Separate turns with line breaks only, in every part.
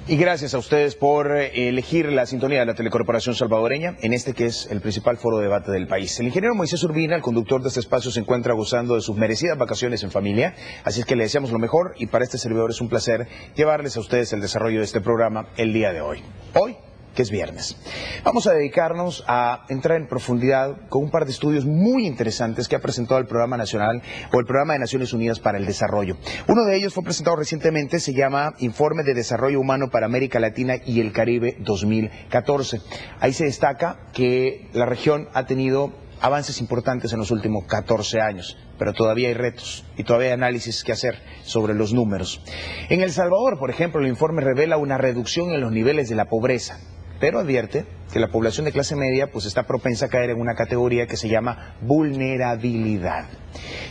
Y gracias a ustedes por elegir la sintonía de la Telecorporación Salvadoreña en este que es el principal foro de debate del país. El ingeniero Moisés Urbina, el conductor de este espacio, se encuentra gozando de sus merecidas vacaciones en familia, así es que le deseamos lo mejor y para este servidor es un placer llevarles a ustedes el desarrollo de este programa el día de hoy. Hoy, que es viernes. Vamos a dedicarnos a entrar en profundidad con un par de estudios muy interesantes que ha presentado el Programa Nacional o el Programa de Naciones Unidas para el Desarrollo. Uno de ellos fue presentado recientemente, se llama Informe de Desarrollo Humano para América Latina y el Caribe 2014. Ahí se destaca que la región ha tenido avances importantes en los últimos 14 años, pero todavía hay retos y todavía hay análisis que hacer sobre los números. En El Salvador, por ejemplo, el informe revela una reducción en los niveles de la pobreza, pero advierte que la población de clase media pues está propensa a caer en una categoría que se llama vulnerabilidad.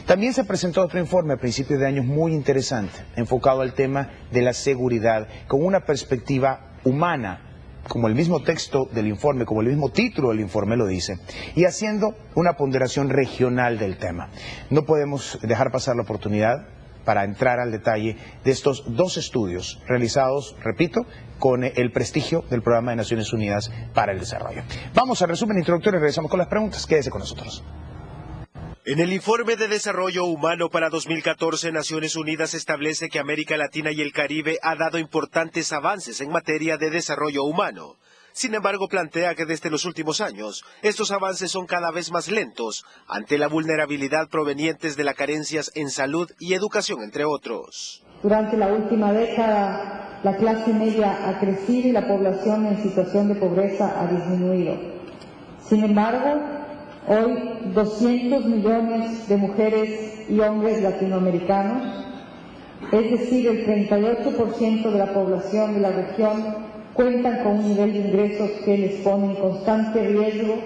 También se presentó otro informe a principios de año muy interesante, enfocado al tema de la seguridad, con una perspectiva humana, como el mismo texto del informe, como el mismo título del informe lo dice, y haciendo una ponderación regional del tema. No podemos dejar pasar la oportunidad para entrar al detalle de estos dos estudios realizados, repito, con el prestigio del Programa de Naciones Unidas para el Desarrollo. Vamos al resumen introductorio y regresamos con las preguntas. Quédese con nosotros.
En el Informe de Desarrollo Humano para 2014, Naciones Unidas establece que América Latina y el Caribe ha dado importantes avances en materia de desarrollo humano. Sin embargo, plantea que desde los últimos años, estos avances son cada vez más lentos ante la vulnerabilidad provenientes de las carencias en salud y educación, entre otros.
Durante la última década, la clase media ha crecido y la población en situación de pobreza ha disminuido. Sin embargo, hoy 200 millones de mujeres y hombres latinoamericanos, es decir, el 38% de la población de la región, cuentan con un nivel de ingresos que les pone en constante riesgo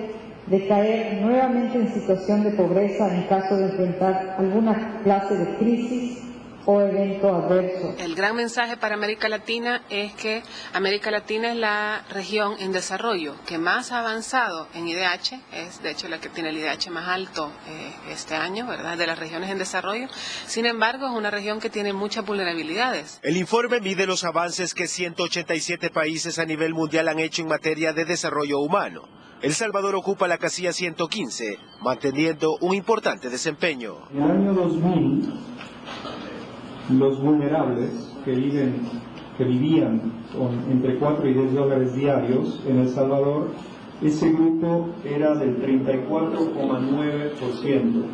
de caer nuevamente en situación de pobreza en caso de enfrentar alguna clase de crisis o evento adverso.
El gran mensaje para América Latina es que América Latina es la región en desarrollo que más ha avanzado en IDH, es de hecho la que tiene el IDH más alto este año, ¿verdad?, de las regiones en desarrollo. Sin embargo, es una región que tiene muchas vulnerabilidades.
El informe mide los avances que 187 países a nivel mundial han hecho en materia de desarrollo humano. El Salvador ocupa la casilla 115, manteniendo un importante desempeño.
En el año 2000, los vulnerables que vivían con entre 4 y 10 dólares diarios en El Salvador, ese grupo era del 34,9%.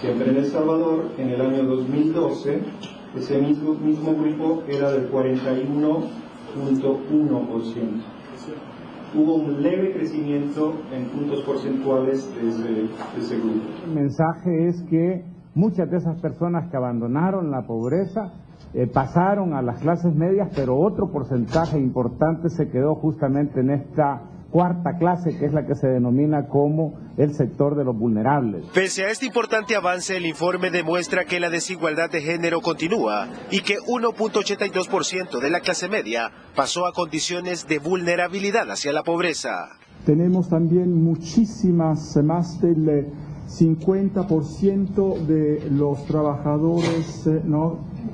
Siempre en El Salvador, en el año 2012, ese mismo grupo era del 41,1%. Hubo un leve crecimiento en puntos porcentuales de ese grupo.
El mensaje es que muchas de esas personas que abandonaron la pobreza pasaron a las clases medias, pero otro porcentaje importante se quedó justamente en esta cuarta clase, que es la que se denomina como el sector de los vulnerables.
Pese a este importante avance, el informe demuestra que la desigualdad de género continúa y que 1,82% de la clase media pasó a condiciones de vulnerabilidad hacia la pobreza.
Tenemos también muchísimas, más del 50% de los trabajadores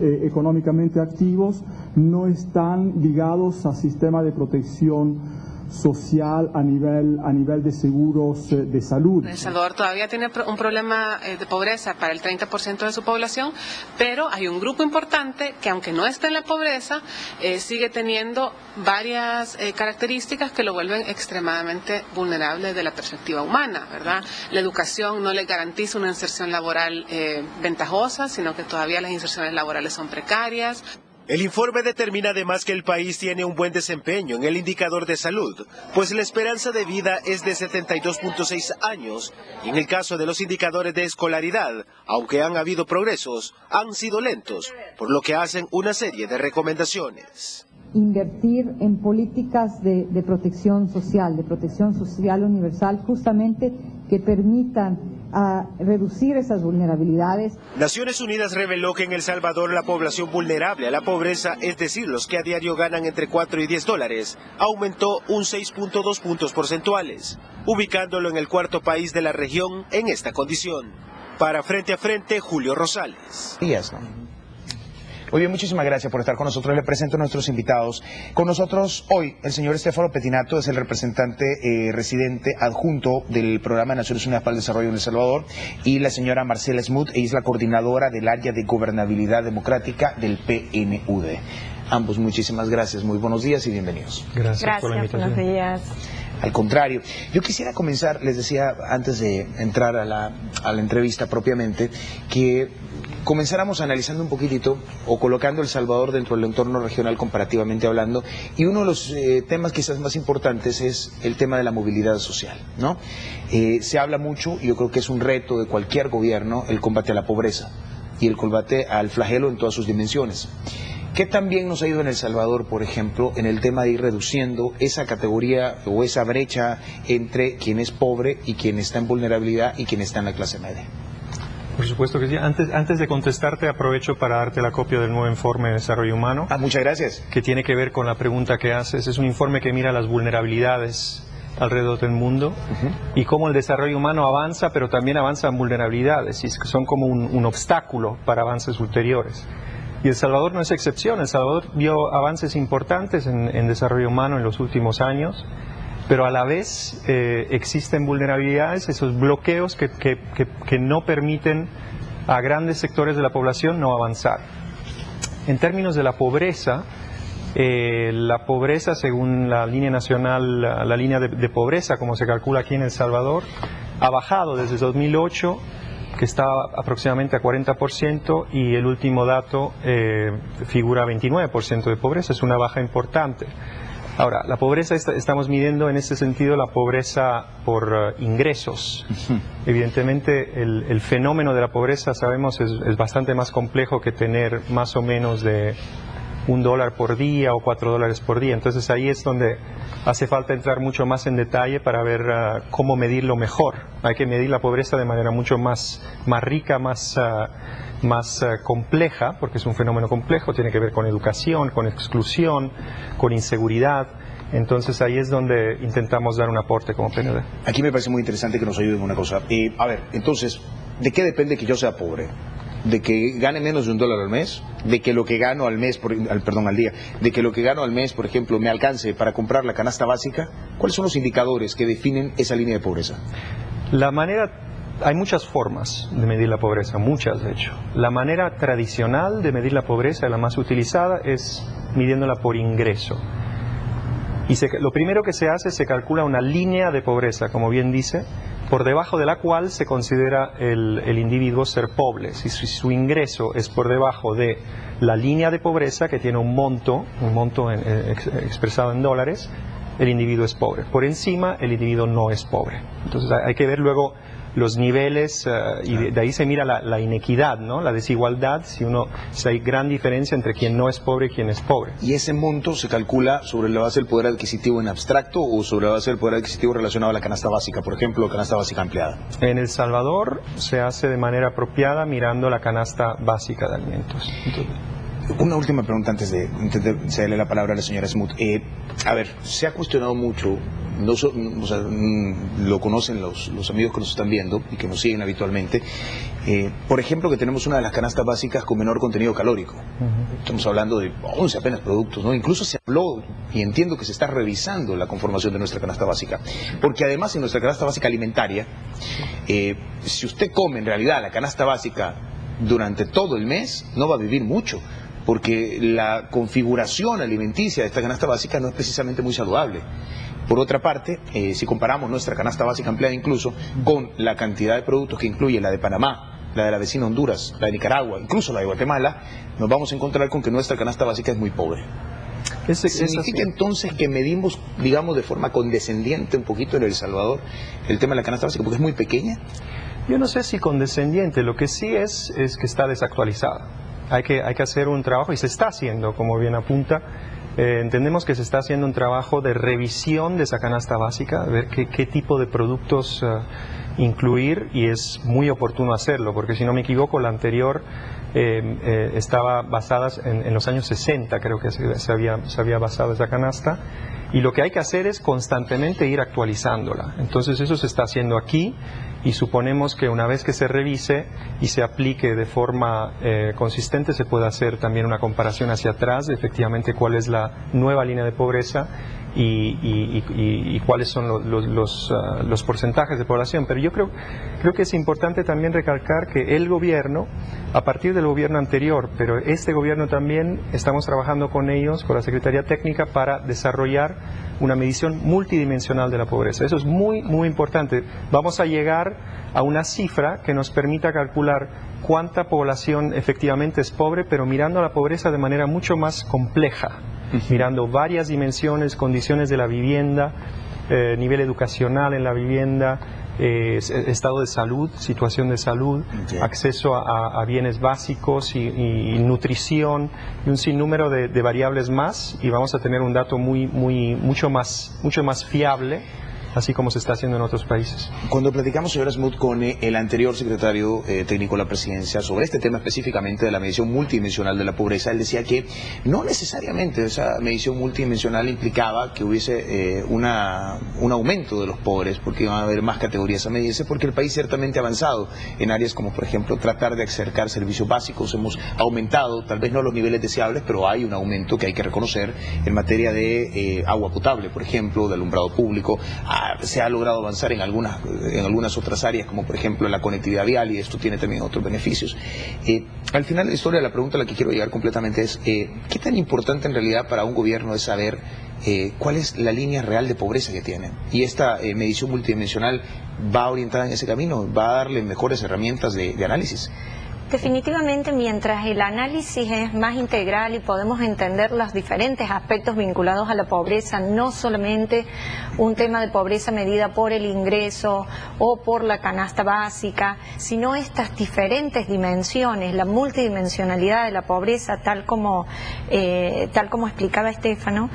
económicamente activos no están ligados al sistema de protección social a nivel de seguros de salud.
El Salvador todavía tiene un problema de pobreza para el 30% de su población, pero hay un grupo importante que, aunque no está en la pobreza, sigue teniendo varias características que lo vuelven extremadamente vulnerable desde la perspectiva humana, ¿verdad? La educación no le garantiza una inserción laboral ventajosa, sino que todavía las inserciones laborales son precarias.
El informe determina además que el país tiene un buen desempeño en el indicador de salud, pues la esperanza de vida es de 72,6 años. Y en el caso de los indicadores de escolaridad, aunque han habido progresos, han sido lentos, por lo que hacen una serie de recomendaciones.
Invertir en políticas de protección social universal, justamente que permitan reducir esas vulnerabilidades.
Naciones Unidas reveló que en El Salvador la población vulnerable a la pobreza, es decir, los que a diario ganan entre 4 y 10 dólares, aumentó un 6,2 puntos porcentuales, ubicándolo en el cuarto país de la región en esta condición. Para Frente a Frente, Julio Rosales.
Muy bien, muchísimas gracias por estar con nosotros. Le presento a nuestros invitados. Con nosotros hoy el señor Stefano Pettinato es el representante residente adjunto del Programa de Naciones Unidas para el Desarrollo en El Salvador, y la señora Marcela Smoot, ella es la coordinadora del área de gobernabilidad democrática del PNUD. Ambos, muchísimas gracias, muy buenos días y bienvenidos.
Gracias por la invitación. Buenos días.
Al contrario, yo quisiera comenzar, les decía antes de entrar a la entrevista propiamente, que comenzáramos analizando un poquitito o colocando El Salvador dentro del entorno regional comparativamente hablando, y uno de los temas quizás más importantes es el tema de la movilidad social, ¿no? Se habla mucho, y yo creo que es un reto de cualquier gobierno, el combate a la pobreza y el combate al flagelo en todas sus dimensiones. ¿Qué tan bien nos ha ido en El Salvador, por ejemplo, en el tema de ir reduciendo esa categoría o esa brecha entre quien es pobre y quien está en vulnerabilidad y quien está en la clase media?
Por supuesto que sí. Antes de contestarte, aprovecho para darte la copia del nuevo informe de desarrollo humano.
Muchas gracias.
Que tiene que ver con la pregunta que haces. Es un informe que mira las vulnerabilidades alrededor del mundo y cómo el desarrollo humano avanza, pero también avanzan vulnerabilidades y son como un obstáculo para avances ulteriores. Y El Salvador no es excepción. El Salvador vio avances importantes en desarrollo humano en los últimos años, pero a la vez existen vulnerabilidades, esos bloqueos que no permiten a grandes sectores de la población no avanzar. En términos de la pobreza según la línea nacional, la línea de pobreza, como se calcula aquí en El Salvador, ha bajado desde 2008, que estaba aproximadamente a 40%, y el último dato figura 29% de pobreza. Es una baja importante. Ahora, la pobreza estamos midiendo en este sentido la pobreza por ingresos. Evidentemente el fenómeno de la pobreza, sabemos, es bastante más complejo que tener más o menos de $1 por día o $4 por día. Entonces ahí es donde hace falta entrar mucho más en detalle para ver cómo medirlo mejor. Hay que medir la pobreza de manera mucho más rica, más compleja, porque es un fenómeno complejo, tiene que ver con educación, con exclusión, con inseguridad. Entonces ahí es donde intentamos dar un aporte como PNUD.
Aquí me parece muy interesante que nos ayuden en una cosa. A ver, entonces, ¿de qué depende que yo sea pobre? ¿De que gane menos de $1 al mes? ¿De que lo que gano al mes, al día, de que lo que gano al mes, por ejemplo, me alcance para comprar la canasta básica? ¿Cuáles son los indicadores que definen esa línea de pobreza?
Hay muchas formas de medir la pobreza, muchas de hecho. La manera tradicional de medir la pobreza, la más utilizada, es midiéndola por ingreso. Y lo primero que se hace, se calcula una línea de pobreza, como bien dice, por debajo de la cual se considera el individuo ser pobre. Si su ingreso es por debajo de la línea de pobreza, que tiene un monto expresado en dólares, el individuo es pobre. Por encima, el individuo no es pobre. Entonces hay que ver luego los niveles, y de ahí se mira la inequidad, ¿no? La desigualdad, si hay gran diferencia entre quien no es pobre y quien es pobre.
¿Y ese monto se calcula sobre la base del poder adquisitivo en abstracto o sobre la base del poder adquisitivo relacionado a la canasta básica, por ejemplo, canasta básica ampliada?
En El Salvador se hace de manera apropiada mirando la canasta básica de alimentos.
Una última pregunta antes de cederle la palabra a la señora Smoot. A ver, se ha cuestionado mucho, lo conocen los amigos que nos están viendo y que nos siguen habitualmente, por ejemplo, que tenemos una de las canastas básicas con menor contenido calórico. Estamos hablando de 11 apenas productos, ¿no? Incluso se habló, y entiendo que se está revisando la conformación de nuestra canasta básica, porque además en nuestra canasta básica alimentaria, si usted come en realidad la canasta básica durante todo el mes, no va a vivir mucho, porque la configuración alimenticia de esta canasta básica no es precisamente muy saludable. Por otra parte, si comparamos nuestra canasta básica ampliada incluso con la cantidad de productos que incluye la de Panamá, la de la vecina Honduras, la de Nicaragua, incluso la de Guatemala, nos vamos a encontrar con que nuestra canasta básica es muy pobre. ¿Significa entonces que medimos, digamos, de forma condescendiente un poquito en El Salvador el tema de la canasta básica porque es muy pequeña?
Yo no sé si condescendiente, lo que sí es que está desactualizada. Hay que hacer un trabajo, y se está haciendo, como bien apunta. Entendemos que se está haciendo un trabajo de revisión de esa canasta básica, ver qué tipo de productos incluir, y es muy oportuno hacerlo, porque si no me equivoco, la anterior estaba basada en los años 60, creo que se había basado esa canasta, y lo que hay que hacer es constantemente ir actualizándola. Entonces eso se está haciendo aquí, y suponemos que una vez que se revise y se aplique de forma consistente, se puede hacer también una comparación hacia atrás de efectivamente cuál es la nueva línea de pobreza y cuáles son los porcentajes de población. Pero yo creo que es importante también recalcar que el gobierno, a partir del gobierno anterior, pero este gobierno también, estamos trabajando con ellos, con la Secretaría Técnica, para desarrollar una medición multidimensional de la pobreza. Eso es muy, muy importante. Vamos a llegar a una cifra que nos permita calcular cuánta población efectivamente es pobre, pero mirando a la pobreza de manera mucho más compleja, mirando varias dimensiones, condiciones de la vivienda, nivel educacional en la vivienda, estado de salud, situación de salud, acceso a bienes básicos y nutrición, y un sinnúmero de variables más, y vamos a tener un dato mucho más fiable, así como se está haciendo en otros países.
Cuando platicamos, señor Smoot, con el anterior secretario técnico de la presidencia sobre este tema específicamente de la medición multidimensional de la pobreza, él decía que no necesariamente esa medición multidimensional implicaba que hubiese un aumento de los pobres, porque iban a haber más categorías a medirse, porque el país ciertamente ha avanzado en áreas como, por ejemplo, tratar de acercar servicios básicos. Hemos aumentado, tal vez no a los niveles deseables, pero hay un aumento que hay que reconocer en materia de agua potable, por ejemplo, de alumbrado público. Se ha logrado avanzar en algunas otras áreas, como por ejemplo la conectividad vial, y esto tiene también otros beneficios. Al final de la historia, la pregunta a la que quiero llegar completamente es ¿qué tan importante en realidad para un gobierno es saber cuál es la línea real de pobreza que tiene? Y esta medición multidimensional va orientada en ese camino, va a darle mejores herramientas de análisis.
Definitivamente, mientras el análisis es más integral y podemos entender los diferentes aspectos vinculados a la pobreza, no solamente un tema de pobreza medida por el ingreso o por la canasta básica, sino estas diferentes dimensiones, la multidimensionalidad de la pobreza, tal como explicaba Stefano,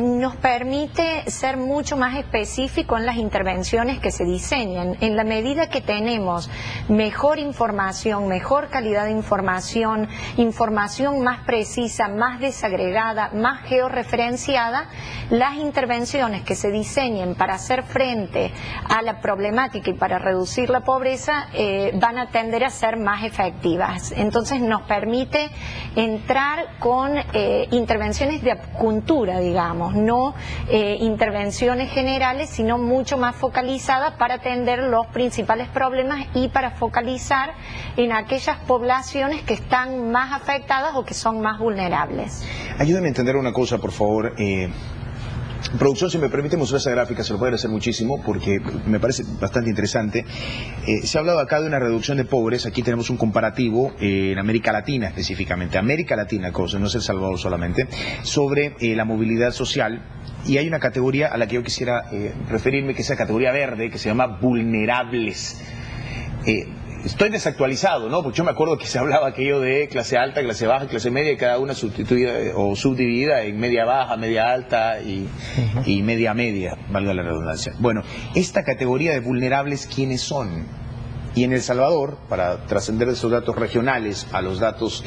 nos permite ser mucho más específico en las intervenciones que se diseñan. En la medida que tenemos mejor información, mejor calidad de información, información más precisa, más desagregada, más georreferenciada, las intervenciones que se diseñen para hacer frente a la problemática y para reducir la pobreza van a tender a ser más efectivas. Entonces nos permite entrar con intervenciones de acupuntura, digamos, no intervenciones generales, sino mucho más focalizadas para atender los principales problemas y para focalizar en aquellas poblaciones que están más afectadas o que son más vulnerables.
Ayúdame a entender una cosa, por favor. Producción, si me permite mostrar esa gráfica, se lo puede agradecer muchísimo porque me parece bastante interesante. Se ha hablado acá de una reducción de pobres. Aquí tenemos un comparativo en América Latina específicamente, América Latina, no es El Salvador solamente, sobre la movilidad social. Y hay una categoría a la que yo quisiera referirme, que es la categoría verde, que se llama vulnerables. Estoy desactualizado, ¿no? Porque yo me acuerdo que se hablaba aquello de clase alta, clase baja, clase media, y cada una sustituida o subdividida en media baja, media alta y media media, valga la redundancia. Bueno, esta categoría de vulnerables, ¿quiénes son? Y en El Salvador, para trascender de esos datos regionales a los datos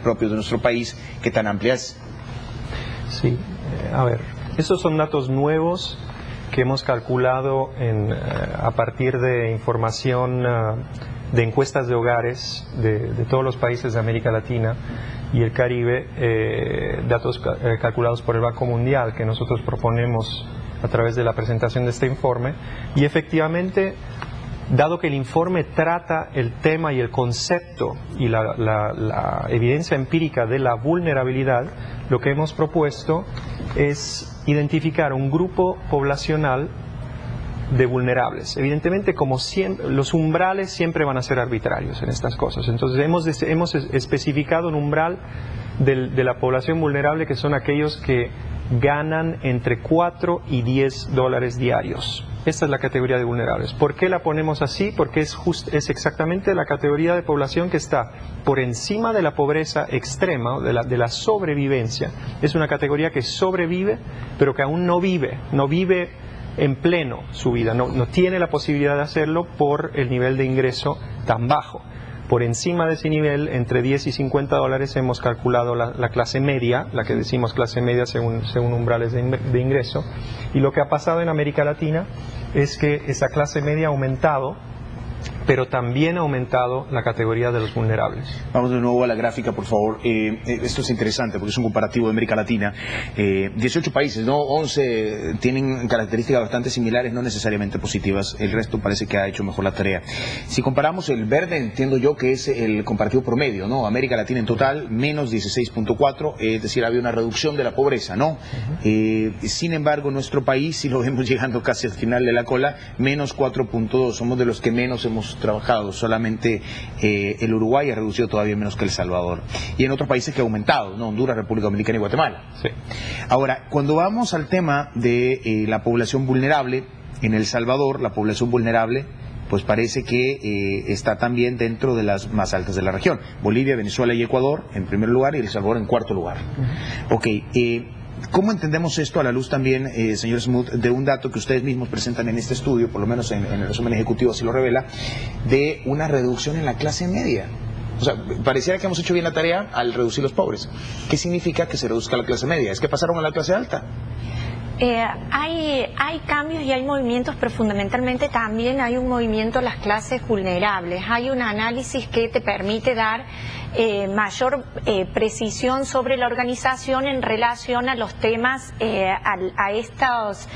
propios de nuestro país, ¿qué tan amplia es?
Sí, a ver, estos son datos nuevos que hemos calculado a partir de información de encuestas de hogares de todos los países de América Latina y el Caribe, datos calculados por el Banco Mundial que nosotros proponemos a través de la presentación de este informe. Y efectivamente, dado que el informe trata el tema y el concepto y la evidencia empírica de la vulnerabilidad, lo que hemos propuesto es identificar un grupo poblacional de vulnerables. Evidentemente, como siempre, los umbrales siempre van a ser arbitrarios en estas cosas. Entonces hemos especificado un umbral de la población vulnerable, que son aquellos que ganan entre 4 y 10 dólares diarios. Esta es la categoría de vulnerables. ¿Por qué la ponemos así? Porque es exactamente la categoría de población que está por encima de la pobreza extrema, de la sobrevivencia. Es una categoría que sobrevive, pero que aún no vive en pleno su vida, no tiene la posibilidad de hacerlo por el nivel de ingreso tan bajo. Por encima de ese nivel, entre 10 y 50 dólares, hemos calculado la clase media, la que decimos clase media según umbrales de ingreso. Y lo que ha pasado en América Latina es que esa clase media ha aumentado, pero también ha aumentado la categoría de los vulnerables.
Vamos de nuevo a la gráfica, por favor. Esto es interesante porque es un comparativo de América Latina. 18 países, ¿no? 11 tienen características bastante similares, no necesariamente positivas. El resto parece que ha hecho mejor la tarea. Si comparamos el verde, entiendo yo que es el comparativo promedio, ¿no? América Latina en total, menos 16.4, es decir, había una reducción de la pobreza, ¿no? Sin embargo, nuestro país, si lo vemos llegando casi al final de la cola, menos 4.2. Somos de los que menos hemos trabajado, solamente el Uruguay ha reducido todavía menos que El Salvador, y en otros países que ha aumentado, ¿no? Honduras, República Dominicana y Guatemala.
Sí.
Ahora, cuando vamos al tema de la población vulnerable, en El Salvador la población vulnerable pues parece que está también dentro de las más altas de la región. Bolivia, Venezuela y Ecuador en primer lugar y El Salvador en cuarto lugar. Ok, ¿cómo entendemos esto a la luz también, señor Smoot, de un dato que ustedes mismos presentan en este estudio, por lo menos en el resumen ejecutivo así lo revela, de una reducción en la clase media? O sea, pareciera que hemos hecho bien la tarea al reducir los pobres. ¿Qué significa que se reduzca la clase media? ¿Es que pasaron a la clase alta?
Hay cambios y hay movimientos, pero fundamentalmente también hay un movimiento a las clases vulnerables. Hay un análisis que te permite dar mayor precisión sobre la organización en relación a los temas, a estos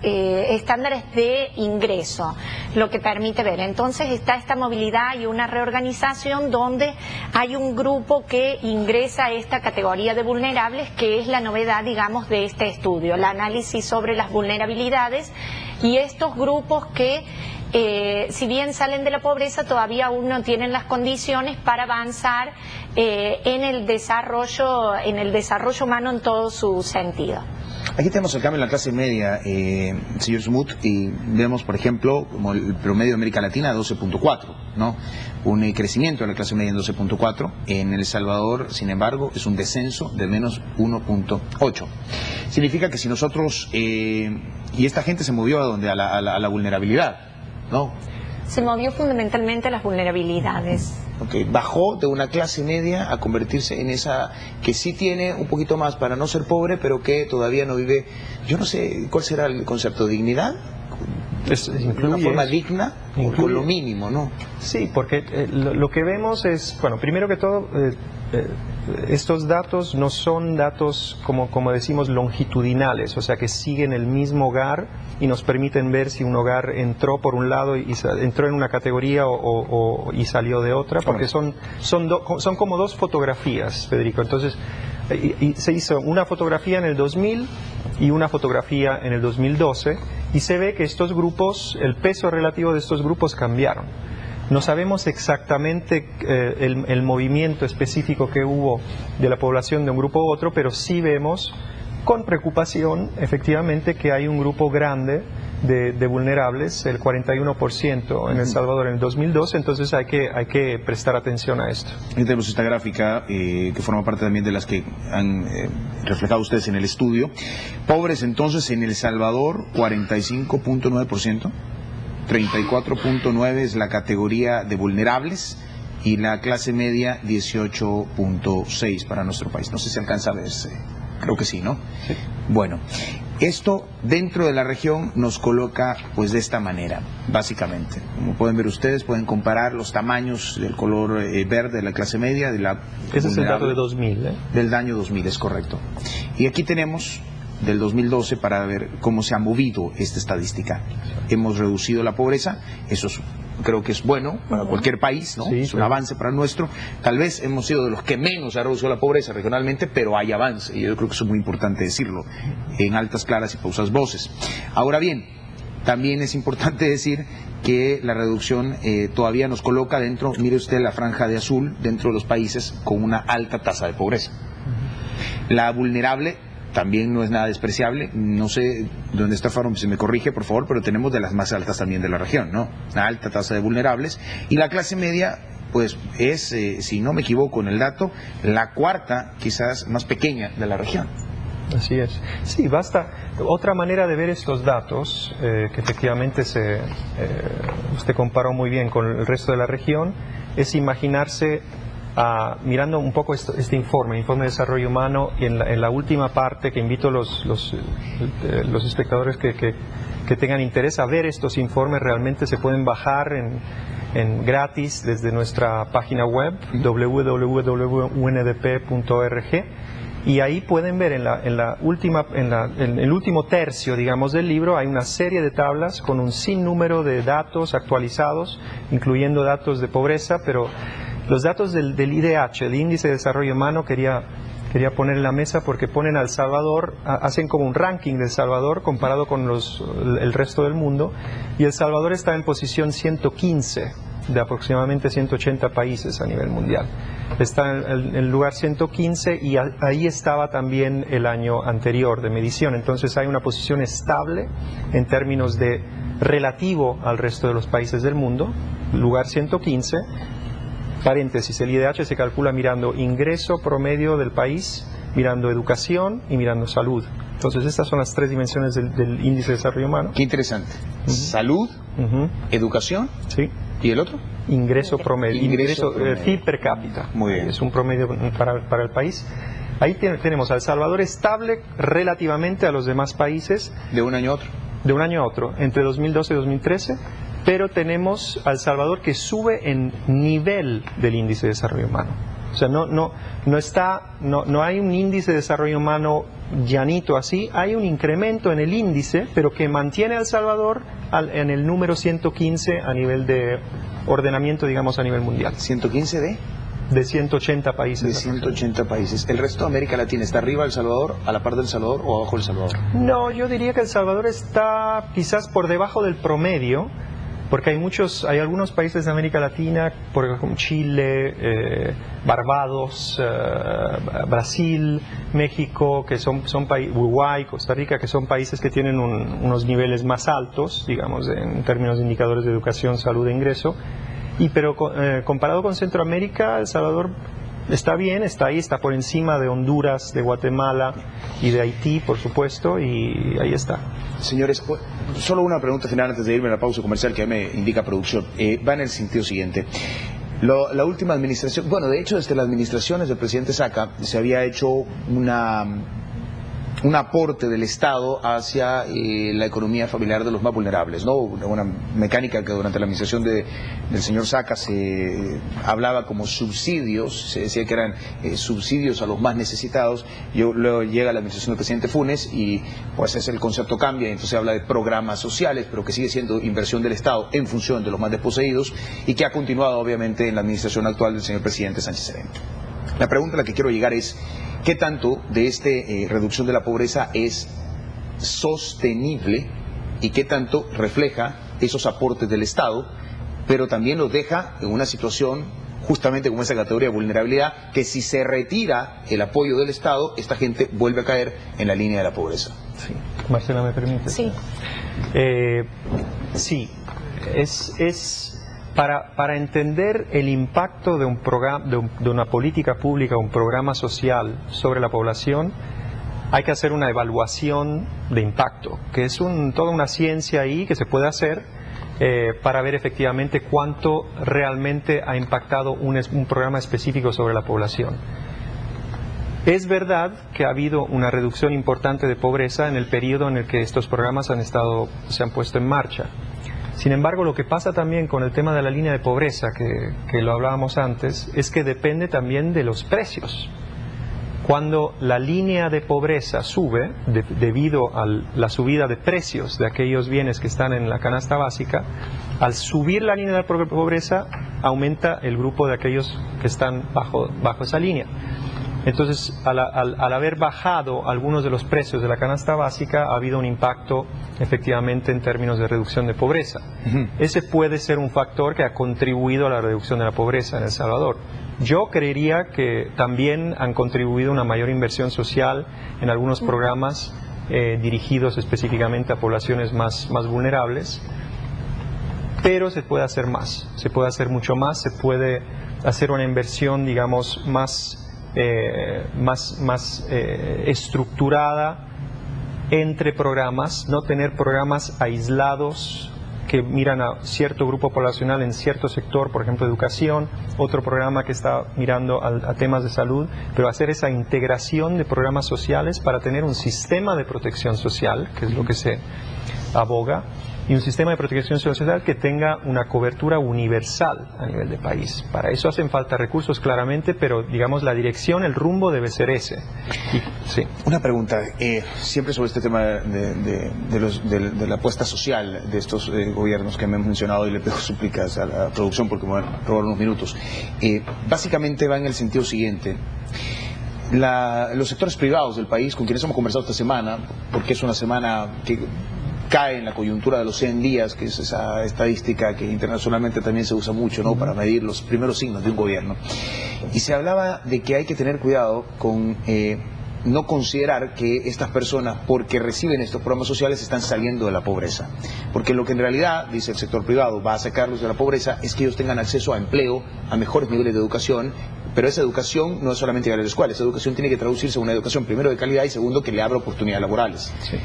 estándares de ingreso, lo que permite ver. Entonces está esta movilidad y una reorganización donde hay un grupo que ingresa a esta categoría de vulnerables, que es la novedad, digamos, de este estudio, el análisis sobre las vulnerabilidades y estos grupos que si bien salen de la pobreza, todavía aún no tienen las condiciones para avanzar en el desarrollo humano en todo su sentido.
Aquí tenemos el cambio en la clase media, señor Smoot, y vemos, por ejemplo, como el promedio de América Latina, 12.4, ¿no? Un crecimiento de la clase media en 12.4. En El Salvador, sin embargo, es un descenso de menos 1.8. Significa que si nosotros, y esta gente se movió a donde, a la vulnerabilidad, ¿no?
Se movió fundamentalmente a las vulnerabilidades.
Okay. Bajó de una clase media a convertirse en esa que sí tiene un poquito más para no ser pobre, pero que todavía no vive. Yo no sé cuál será el concepto de dignidad. De una forma digna, con lo mínimo, ¿no?
Sí, porque lo que vemos es, bueno, primero que todo, estos datos no son datos, como decimos, longitudinales, o sea, que siguen el mismo hogar y nos permiten ver si un hogar entró por un lado y entró en una categoría y salió de otra, porque son como dos fotografías, Federico. Entonces, y se hizo una fotografía en el 2000 y una fotografía en el 2012, y se ve que estos grupos, el peso relativo de estos grupos cambiaron. No sabemos exactamente el movimiento específico que hubo de la población de un grupo u otro, pero sí vemos con preocupación, efectivamente, que hay un grupo grande de vulnerables, el 41% en El Salvador en el 2012, entonces hay que prestar atención a esto.
Aquí tenemos esta gráfica que forma parte también de las que han reflejado ustedes en el estudio. Pobres entonces en El Salvador, 45.9%, 34.9% es la categoría de vulnerables y la clase media 18.6% para nuestro país. No sé si alcanza a verse, creo que sí, ¿no? Sí. Bueno, esto dentro de la región nos coloca pues de esta manera, básicamente. Como pueden ver ustedes, pueden comparar los tamaños del color verde de la clase media, de la
Ese es el dato de 2000, ¿eh?
Del año 2000, es correcto. Y aquí tenemos del 2012 para ver cómo se ha movido esta estadística. Hemos reducido la pobreza, eso creo que es bueno para cualquier país, ¿no? Sí, es un avance para el nuestro. Tal vez hemos sido de los que menos ha reducido la pobreza regionalmente, pero hay avance, y yo creo que eso es muy importante decirlo, en altas, claras y pausas voces. Ahora bien, también es importante decir que la reducción todavía nos coloca dentro, mire usted la franja de azul, dentro de los países con una alta tasa de pobreza. La vulnerable también no es nada despreciable, no sé dónde está Faro, si me corrige por favor, pero tenemos de las más altas también de la región, ¿no? Una alta tasa de vulnerables, y la clase media pues es, si no me equivoco en el dato, la cuarta quizás más pequeña de la región.
Así es. Sí, basta. Otra manera de ver estos datos, que efectivamente usted comparó muy bien con el resto de la región, es imaginarse, mirando un poco este informe de desarrollo humano, y en la última parte, que invito a los espectadores que tengan interés a ver estos informes, realmente se pueden bajar en gratis desde nuestra página web www.undp.org, y ahí pueden ver en el último tercio, digamos, del libro, hay una serie de tablas con un sinnúmero de datos actualizados, incluyendo datos de pobreza, pero los datos del IDH, el Índice de Desarrollo Humano, quería poner en la mesa porque ponen a El Salvador, hacen como un ranking de El Salvador comparado con el resto del mundo, y El Salvador está en posición 115 de aproximadamente 180 países a nivel mundial. Está en el lugar 115, y ahí estaba también el año anterior de medición. Entonces hay una posición estable en términos de relativo al resto de los países del mundo, lugar 115. Paréntesis, el IDH se calcula mirando ingreso promedio del país, mirando educación y mirando salud. Entonces estas son las tres dimensiones del índice de desarrollo humano.
Qué interesante. Salud, educación,
sí.
¿Y el otro?
Ingreso promedio, ingreso PIB per cápita.
Muy bien.
Es un promedio para el país. Ahí tenemos a El Salvador estable relativamente a los demás países.
¿De un año a otro? De un año a otro,
entre 2012 y 2013. Pero tenemos a El Salvador que sube en nivel del índice de desarrollo humano. O sea, no hay un índice de desarrollo humano llanito así, hay un incremento en el índice, pero que mantiene a El Salvador en el número 115 a nivel de ordenamiento, digamos, a nivel mundial.
¿115
de 180 países.
De 180 países. ¿El resto de América Latina está arriba del Salvador, a la par del Salvador o abajo del Salvador?
No, yo diría que El Salvador está quizás por debajo del promedio, porque hay algunos países de América Latina, por ejemplo Chile, Barbados, Brasil, México, que son Uruguay, Costa Rica, que son países que tienen unos niveles más altos, digamos, en términos de indicadores de educación, salud e ingreso. Pero comparado con Centroamérica, El Salvador está bien, está ahí, está por encima de Honduras, de Guatemala y de Haití, por supuesto, y ahí está.
Señores, solo una pregunta final antes de irme a la pausa comercial que me indica producción. Va en el sentido siguiente. La última administración, bueno, de hecho desde las administraciones del presidente Saca se había hecho un aporte del Estado hacia la economía familiar de los más vulnerables, ¿no? Una mecánica que durante la administración del señor Saca se hablaba como subsidios, se decía que eran subsidios a los más necesitados. Luego llega la administración del presidente Funes y pues el concepto cambia, y entonces habla de programas sociales, pero que sigue siendo inversión del Estado en función de los más desposeídos, y que ha continuado obviamente en la administración actual del señor presidente Sánchez Serén. La pregunta a la que quiero llegar es: ¿qué tanto de esta reducción de la pobreza es sostenible y qué tanto refleja esos aportes del Estado, pero también los deja en una situación justamente como esa categoría de vulnerabilidad, que si se retira el apoyo del Estado, esta gente vuelve a caer en la línea de la pobreza?
Sí. Marcela, ¿me permite?
Sí.
Sí, es para entender el impacto de un programa, de una política pública, un programa social sobre la población, hay que hacer una evaluación de impacto, que es toda una ciencia ahí que se puede hacer para ver efectivamente cuánto realmente ha impactado un programa específico sobre la población. Es verdad que ha habido una reducción importante de pobreza en el periodo en el que estos programas se han puesto en marcha. Sin embargo, lo que pasa también con el tema de la línea de pobreza, que lo hablábamos antes, es que depende también de los precios. Cuando la línea de pobreza sube, debido a la subida de precios de aquellos bienes que están en la canasta básica, al subir la línea de pobreza, aumenta el grupo de aquellos que están bajo esa línea. Entonces, al haber bajado algunos de los precios de la canasta básica, ha habido un impacto efectivamente en términos de reducción de pobreza. Ese puede ser un factor que ha contribuido a la reducción de la pobreza en El Salvador. Yo creería que también han contribuido a una mayor inversión social en algunos programas dirigidos específicamente a poblaciones más vulnerables, pero se puede hacer más, se puede hacer mucho más, se puede hacer una inversión, digamos, más estructurada entre programas, no tener programas aislados que miran a cierto grupo poblacional en cierto sector, por ejemplo educación, otro programa que está mirando a temas de salud, pero hacer esa integración de programas sociales para tener un sistema de protección social, que es lo que se aboga, y un sistema de protección social que tenga una cobertura universal a nivel de país. Para eso hacen falta recursos claramente, pero digamos la dirección, el rumbo debe ser ese. Sí.
Una pregunta, siempre sobre este tema de la apuesta social de estos gobiernos que me han mencionado, y le pido súplicas a la producción porque me van a robar unos minutos. Básicamente va en el sentido siguiente. Los sectores privados del país, con quienes hemos conversado esta semana, porque es una semana que cae en la coyuntura de los 100 días, que es esa estadística que internacionalmente también se usa mucho, ¿no?, para medir los primeros signos de un gobierno. Y se hablaba de que hay que tener cuidado con no considerar que estas personas, porque reciben estos programas sociales, están saliendo de la pobreza. Porque lo que en realidad, dice el sector privado, va a sacarlos de la pobreza es que ellos tengan acceso a empleo, a mejores niveles de educación. Pero esa educación no es solamente ir a la escuela, esa educación tiene que traducirse en una educación, primero, de calidad, y segundo, que le abra oportunidades laborales. Sí.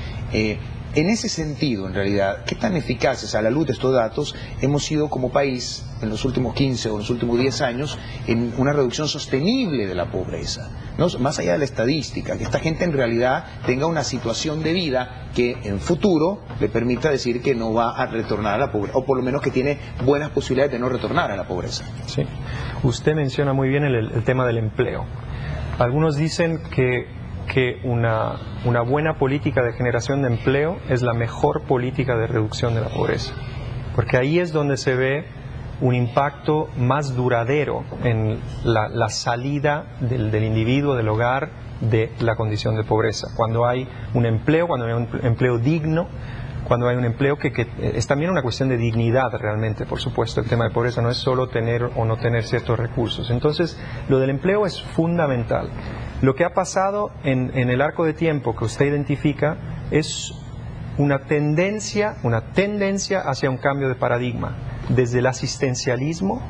En ese sentido, en realidad, ¿qué tan eficaces a la luz de estos datos hemos sido como país en los últimos 15 o los últimos 10 años en una reducción sostenible de la pobreza? ¿No? Más allá de la estadística, que esta gente en realidad tenga una situación de vida que en futuro le permita decir que no va a retornar a la pobreza, o por lo menos que tiene buenas posibilidades de no retornar a la pobreza.
Sí. Usted menciona muy bien el tema del empleo. Algunos dicen que una buena política de generación de empleo es la mejor política de reducción de la pobreza, porque ahí es donde se ve un impacto más duradero en la salida del individuo, del hogar, de la condición de pobreza. Cuando hay un empleo, cuando hay un empleo digno, cuando hay un empleo que es también una cuestión de dignidad realmente, por supuesto. El tema de pobreza no es solo tener o no tener ciertos recursos. Entonces, lo del empleo es fundamental. Lo que ha pasado en el arco de tiempo que usted identifica es una tendencia hacia un cambio de paradigma, desde el asistencialismo,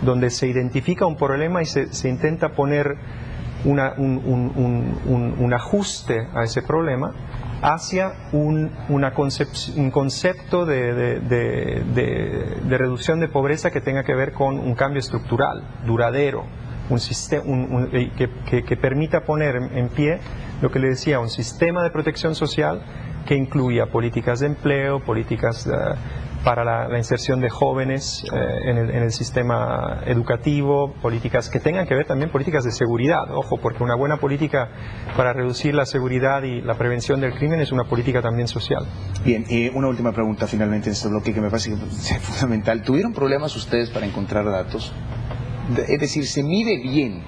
donde se identifica un problema y se intenta poner un ajuste a ese problema, hacia un concepto de reducción de pobreza que tenga que ver con un cambio estructural, duradero, que permita poner en pie, lo que le decía, un sistema de protección social que incluya políticas de empleo, políticas para la inserción de jóvenes en el sistema educativo, políticas que tengan que ver también políticas de seguridad, ojo, porque una buena política para reducir la seguridad y la prevención del crimen es una política también social.
Bien, una última pregunta finalmente en este bloque que me parece que es fundamental. ¿Tuvieron problemas ustedes para encontrar datos? Es decir, ¿se mide bien,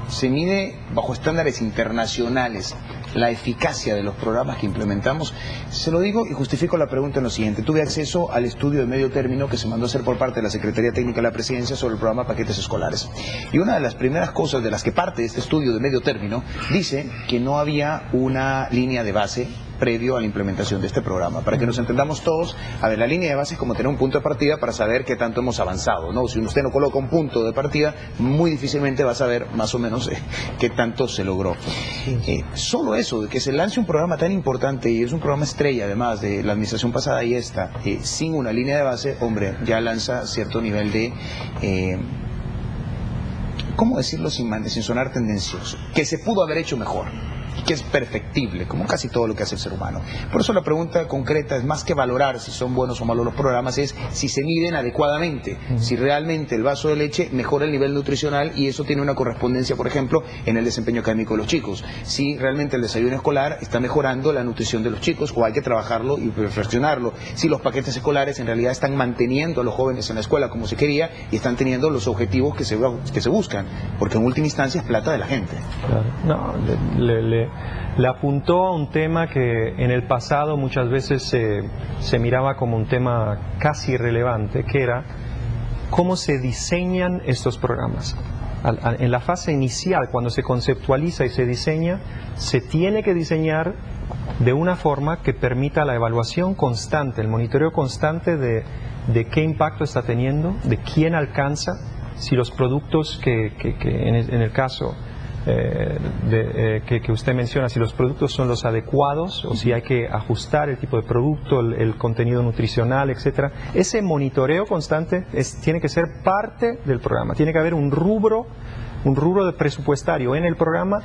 se mide bajo estándares internacionales la eficacia de los programas que implementamos? Se lo digo y justifico la pregunta en lo siguiente. Tuve acceso al estudio de medio término que se mandó a hacer por parte de la Secretaría Técnica de la Presidencia sobre el programa Paquetes Escolares. Y una de las primeras cosas de las que parte de este estudio de medio término dice que no había una línea de base previo a la implementación de este programa. Para que nos entendamos todos, a ver, la línea de base es como tener un punto de partida para saber qué tanto hemos avanzado, ¿no? Si usted no coloca un punto de partida, muy difícilmente va a saber más o menos qué tanto se logró. Solo eso, de que se lance un programa tan importante, y es un programa estrella además de la administración pasada y esta, sin una línea de base, hombre, ya lanza cierto nivel de... ¿cómo decirlo sin sonar tendencioso? Que se pudo haber hecho mejor, que es perfectible, como casi todo lo que hace el ser humano. Por eso la pregunta concreta es más que valorar si son buenos o malos los programas, es si se miden adecuadamente, si realmente el vaso de leche mejora el nivel nutricional y eso tiene una correspondencia, por ejemplo, en el desempeño académico de los chicos, si realmente el desayuno escolar está mejorando la nutrición de los chicos o hay que trabajarlo y perfeccionarlo, si los paquetes escolares en realidad están manteniendo a los jóvenes en la escuela como se quería y están teniendo los objetivos que se buscan, porque en última instancia es plata de la gente.
Claro. No, le apuntó a un tema que en el pasado muchas veces se miraba como un tema casi irrelevante, que era cómo se diseñan estos programas. En la fase inicial, cuando se conceptualiza y se diseña, se tiene que diseñar de una forma que permita la evaluación constante, el monitoreo constante de qué impacto está teniendo, de quién alcanza, si los productos que en el caso que usted menciona, si los productos son los adecuados o si hay que ajustar el tipo de producto, el contenido nutricional, etcétera. Ese monitoreo constante tiene que ser parte del programa. Tiene que haber un rubro de presupuestario en el programa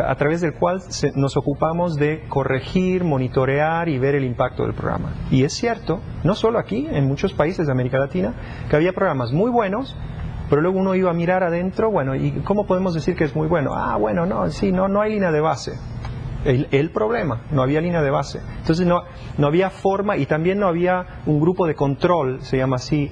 a través del cual nos ocupamos de corregir, monitorear y ver el impacto del programa. Y es cierto, no solo aquí, en muchos países de América Latina, que había programas muy buenos, pero luego uno iba a mirar adentro, bueno, ¿y cómo podemos decir que es muy bueno? Bueno, no hay línea de base. El problema, no había línea de base. Entonces no había forma y también no había un grupo de control, se llama así,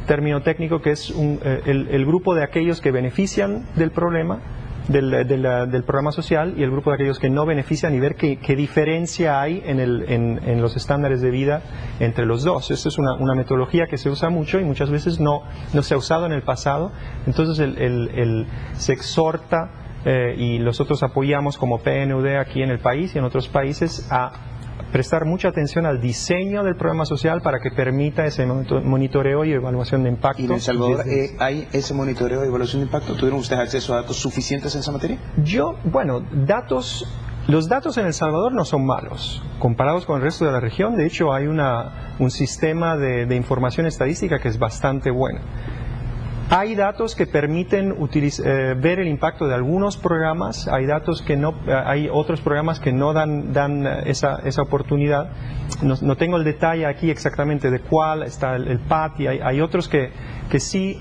término técnico, que es el grupo de aquellos que benefician del problema, del programa social, y el grupo de aquellos que no benefician, y ver qué diferencia hay en los estándares de vida entre los dos. Esta es una metodología que se usa mucho y muchas veces no se ha usado en el pasado. Entonces se exhorta y nosotros apoyamos como PNUD aquí en el país y en otros países a prestar mucha atención al diseño del programa social para que permita ese monitoreo y evaluación de impacto.
¿Y en El Salvador hay ese monitoreo y evaluación de impacto? ¿Tuvieron ustedes acceso a datos suficientes en esa materia?
Los datos en El Salvador no son malos comparados con el resto de la región. De hecho, hay un sistema de información estadística que es bastante bueno. Hay datos que permiten ver el impacto de algunos programas, hay otros programas que no dan esa oportunidad. No tengo el detalle aquí exactamente de cuál, está el PAT, y hay otros que sí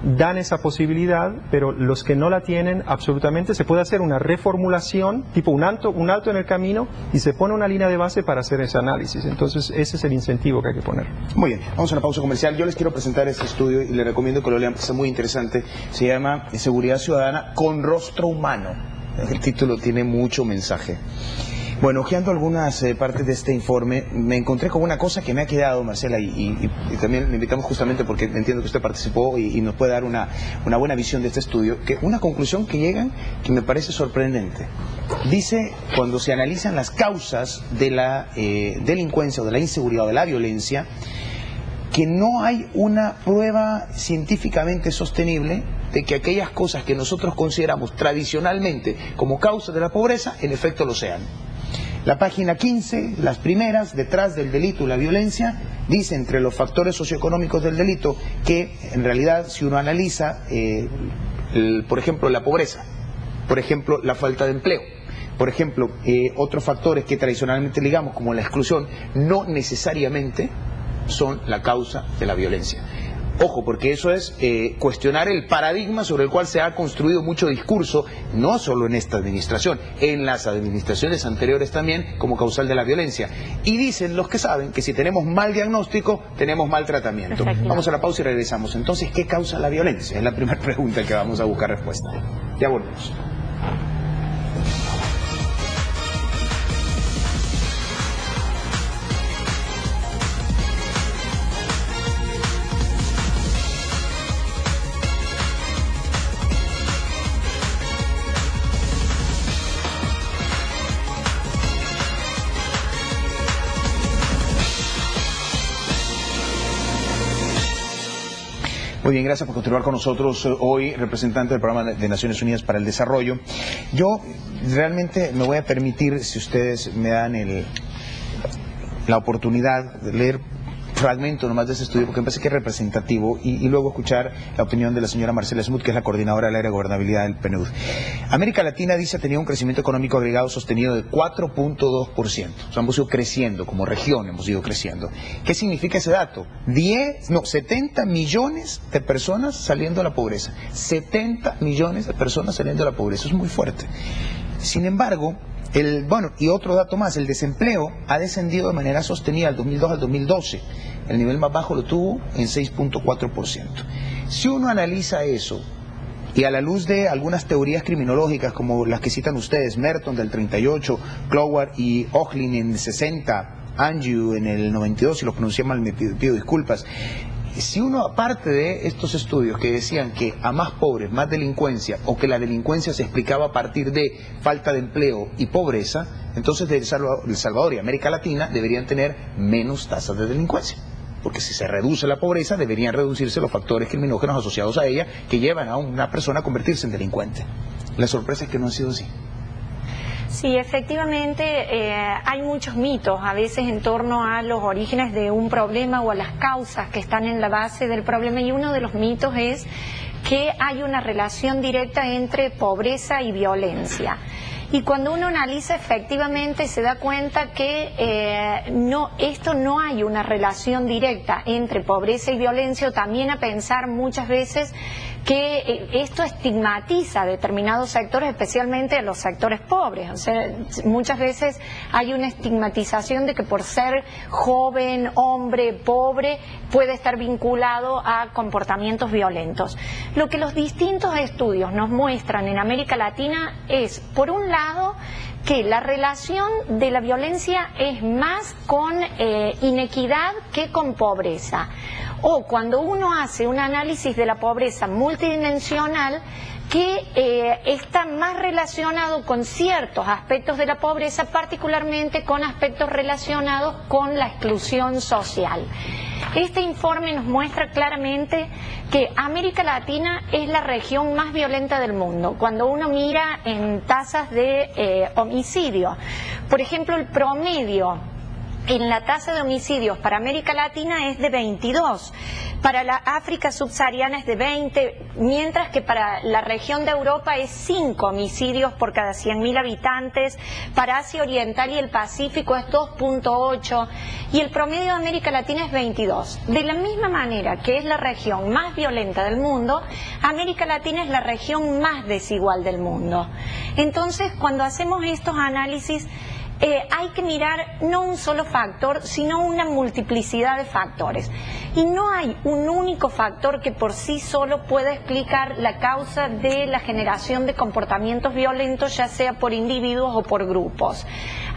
dan esa posibilidad, pero los que no la tienen, absolutamente se puede hacer una reformulación, tipo un alto en el camino, y se pone una línea de base para hacer ese análisis. Entonces ese es el incentivo que hay que poner.
Muy bien, vamos a una pausa comercial. Yo les quiero presentar este estudio y les recomiendo que lo lean, está muy interesante. Se llama Seguridad Ciudadana con Rostro Humano. El título tiene mucho mensaje. Bueno, ojeando algunas partes de este informe, me encontré con una cosa que me ha quedado, Marcela, y también le invitamos justamente porque entiendo que usted participó y nos puede dar una buena visión de este estudio, que una conclusión que llegan que me parece sorprendente. Dice, cuando se analizan las causas de la delincuencia o de la inseguridad o de la violencia, que no hay una prueba científicamente sostenible de que aquellas cosas que nosotros consideramos tradicionalmente como causas de la pobreza, en efecto lo sean. La página 15, las primeras, detrás del delito y la violencia, dice entre los factores socioeconómicos del delito que en realidad si uno analiza, por ejemplo, la pobreza, por ejemplo, la falta de empleo, por ejemplo, otros factores que tradicionalmente ligamos como la exclusión, no necesariamente son la causa de la violencia. Ojo, porque eso es cuestionar el paradigma sobre el cual se ha construido mucho discurso, no solo en esta administración, en las administraciones anteriores también, como causal de la violencia. Y dicen los que saben que si tenemos mal diagnóstico, tenemos mal tratamiento. Vamos a la pausa y regresamos. Entonces, ¿qué causa la violencia? Es la primera pregunta que vamos a buscar respuesta. Ya volvemos. Muy bien, gracias por continuar con nosotros hoy, representante del Programa de Naciones Unidas para el Desarrollo. Yo realmente me voy a permitir, si ustedes me dan la oportunidad de leer fragmento nomás de ese estudio, porque me parece que es representativo, y luego escuchar la opinión de la señora Marcela Smoot, que es la coordinadora del área de gobernabilidad del PNUD. América Latina, dice, tenía un crecimiento económico agregado sostenido de 4.2%. O sea, hemos ido creciendo, como región hemos ido creciendo. ¿Qué significa ese dato? 70 millones de personas saliendo de la pobreza. 70 millones de personas saliendo de la pobreza. Eso es muy fuerte. Sin embargo, y otro dato más, el desempleo ha descendido de manera sostenida del 2002 al 2012. El nivel más bajo lo tuvo en 6.4%. Si uno analiza eso, y a la luz de algunas teorías criminológicas como las que citan ustedes, Merton del 38, Cloward y Ochlin en el 60, Angiu en el 92, si lo pronuncié mal me pido disculpas. Si uno, aparte de estos estudios que decían que a más pobres, más delincuencia, o que la delincuencia se explicaba a partir de falta de empleo y pobreza, entonces El Salvador y América Latina deberían tener menos tasas de delincuencia. Porque si se reduce la pobreza, deberían reducirse los factores criminógenos asociados a ella que llevan a una persona a convertirse en delincuente. La sorpresa es que no ha sido así.
Sí, efectivamente hay muchos mitos a veces en torno a los orígenes de un problema o a las causas que están en la base del problema, y uno de los mitos es que hay una relación directa entre pobreza y violencia. Y cuando uno analiza, efectivamente se da cuenta que esto no hay una relación directa entre pobreza y violencia, o también a pensar muchas veces que esto estigmatiza a determinados sectores, especialmente a los sectores pobres. O sea, muchas veces hay una estigmatización de que por ser joven, hombre, pobre, puede estar vinculado a comportamientos violentos. Lo que los distintos estudios nos muestran en América Latina es, por un lado, que la relación de la violencia es más con inequidad que con pobreza. O cuando uno hace un análisis de la pobreza multidimensional, que está más relacionado con ciertos aspectos de la pobreza, particularmente con aspectos relacionados con la exclusión social. Este informe nos muestra claramente que América Latina es la región más violenta del mundo. Cuando uno mira en tasas de homicidio, por ejemplo, el promedio en la tasa de homicidios para América Latina es de 22, para la África subsahariana es de 20, mientras que para la región de Europa es 5 homicidios por cada 100.000 habitantes, para Asia Oriental y el Pacífico es 2.8 y el promedio de América Latina es 22. De la misma manera que es la región más violenta del mundo, América Latina es la región más desigual del mundo. Entonces, cuando hacemos estos análisis, hay que mirar no un solo factor, sino una multiplicidad de factores. Y no hay un único factor que por sí solo pueda explicar la causa de la generación de comportamientos violentos, ya sea por individuos o por grupos.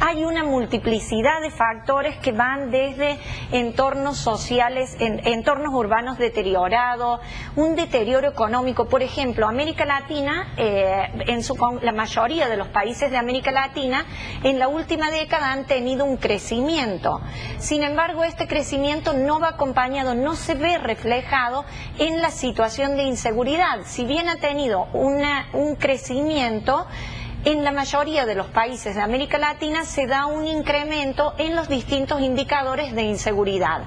Hay una multiplicidad de factores que van desde entornos sociales, entornos urbanos deteriorados, un deterioro económico. Por ejemplo, América Latina, la mayoría de los países de América Latina, en la última década han tenido un crecimiento. Sin embargo, este crecimiento no va acompañado, no se ve reflejado en la situación de inseguridad. Si bien ha tenido un crecimiento, en la mayoría de los países de América Latina se da un incremento en los distintos indicadores de inseguridad.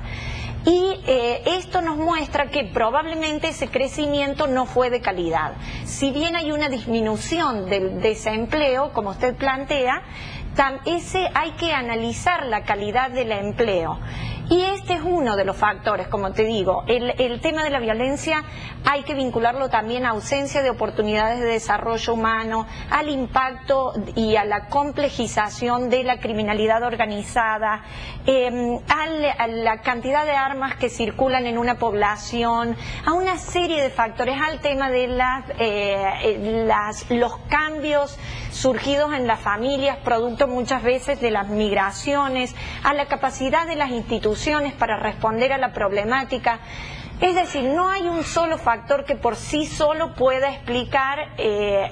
Y esto nos muestra que probablemente ese crecimiento no fue de calidad. Si bien hay una disminución del desempleo, como usted plantea, hay que analizar la calidad del empleo. Y este es uno de los factores, como te digo. El tema de la violencia hay que vincularlo también a ausencia de oportunidades de desarrollo humano, al impacto y a la complejización de la criminalidad organizada, a la cantidad de armas que circulan en una población, a una serie de factores, al tema de los cambios surgidos en las familias, producto muchas veces de las migraciones, a la capacidad de las instituciones para responder a la problemática. Es decir, no hay un solo factor que por sí solo pueda explicar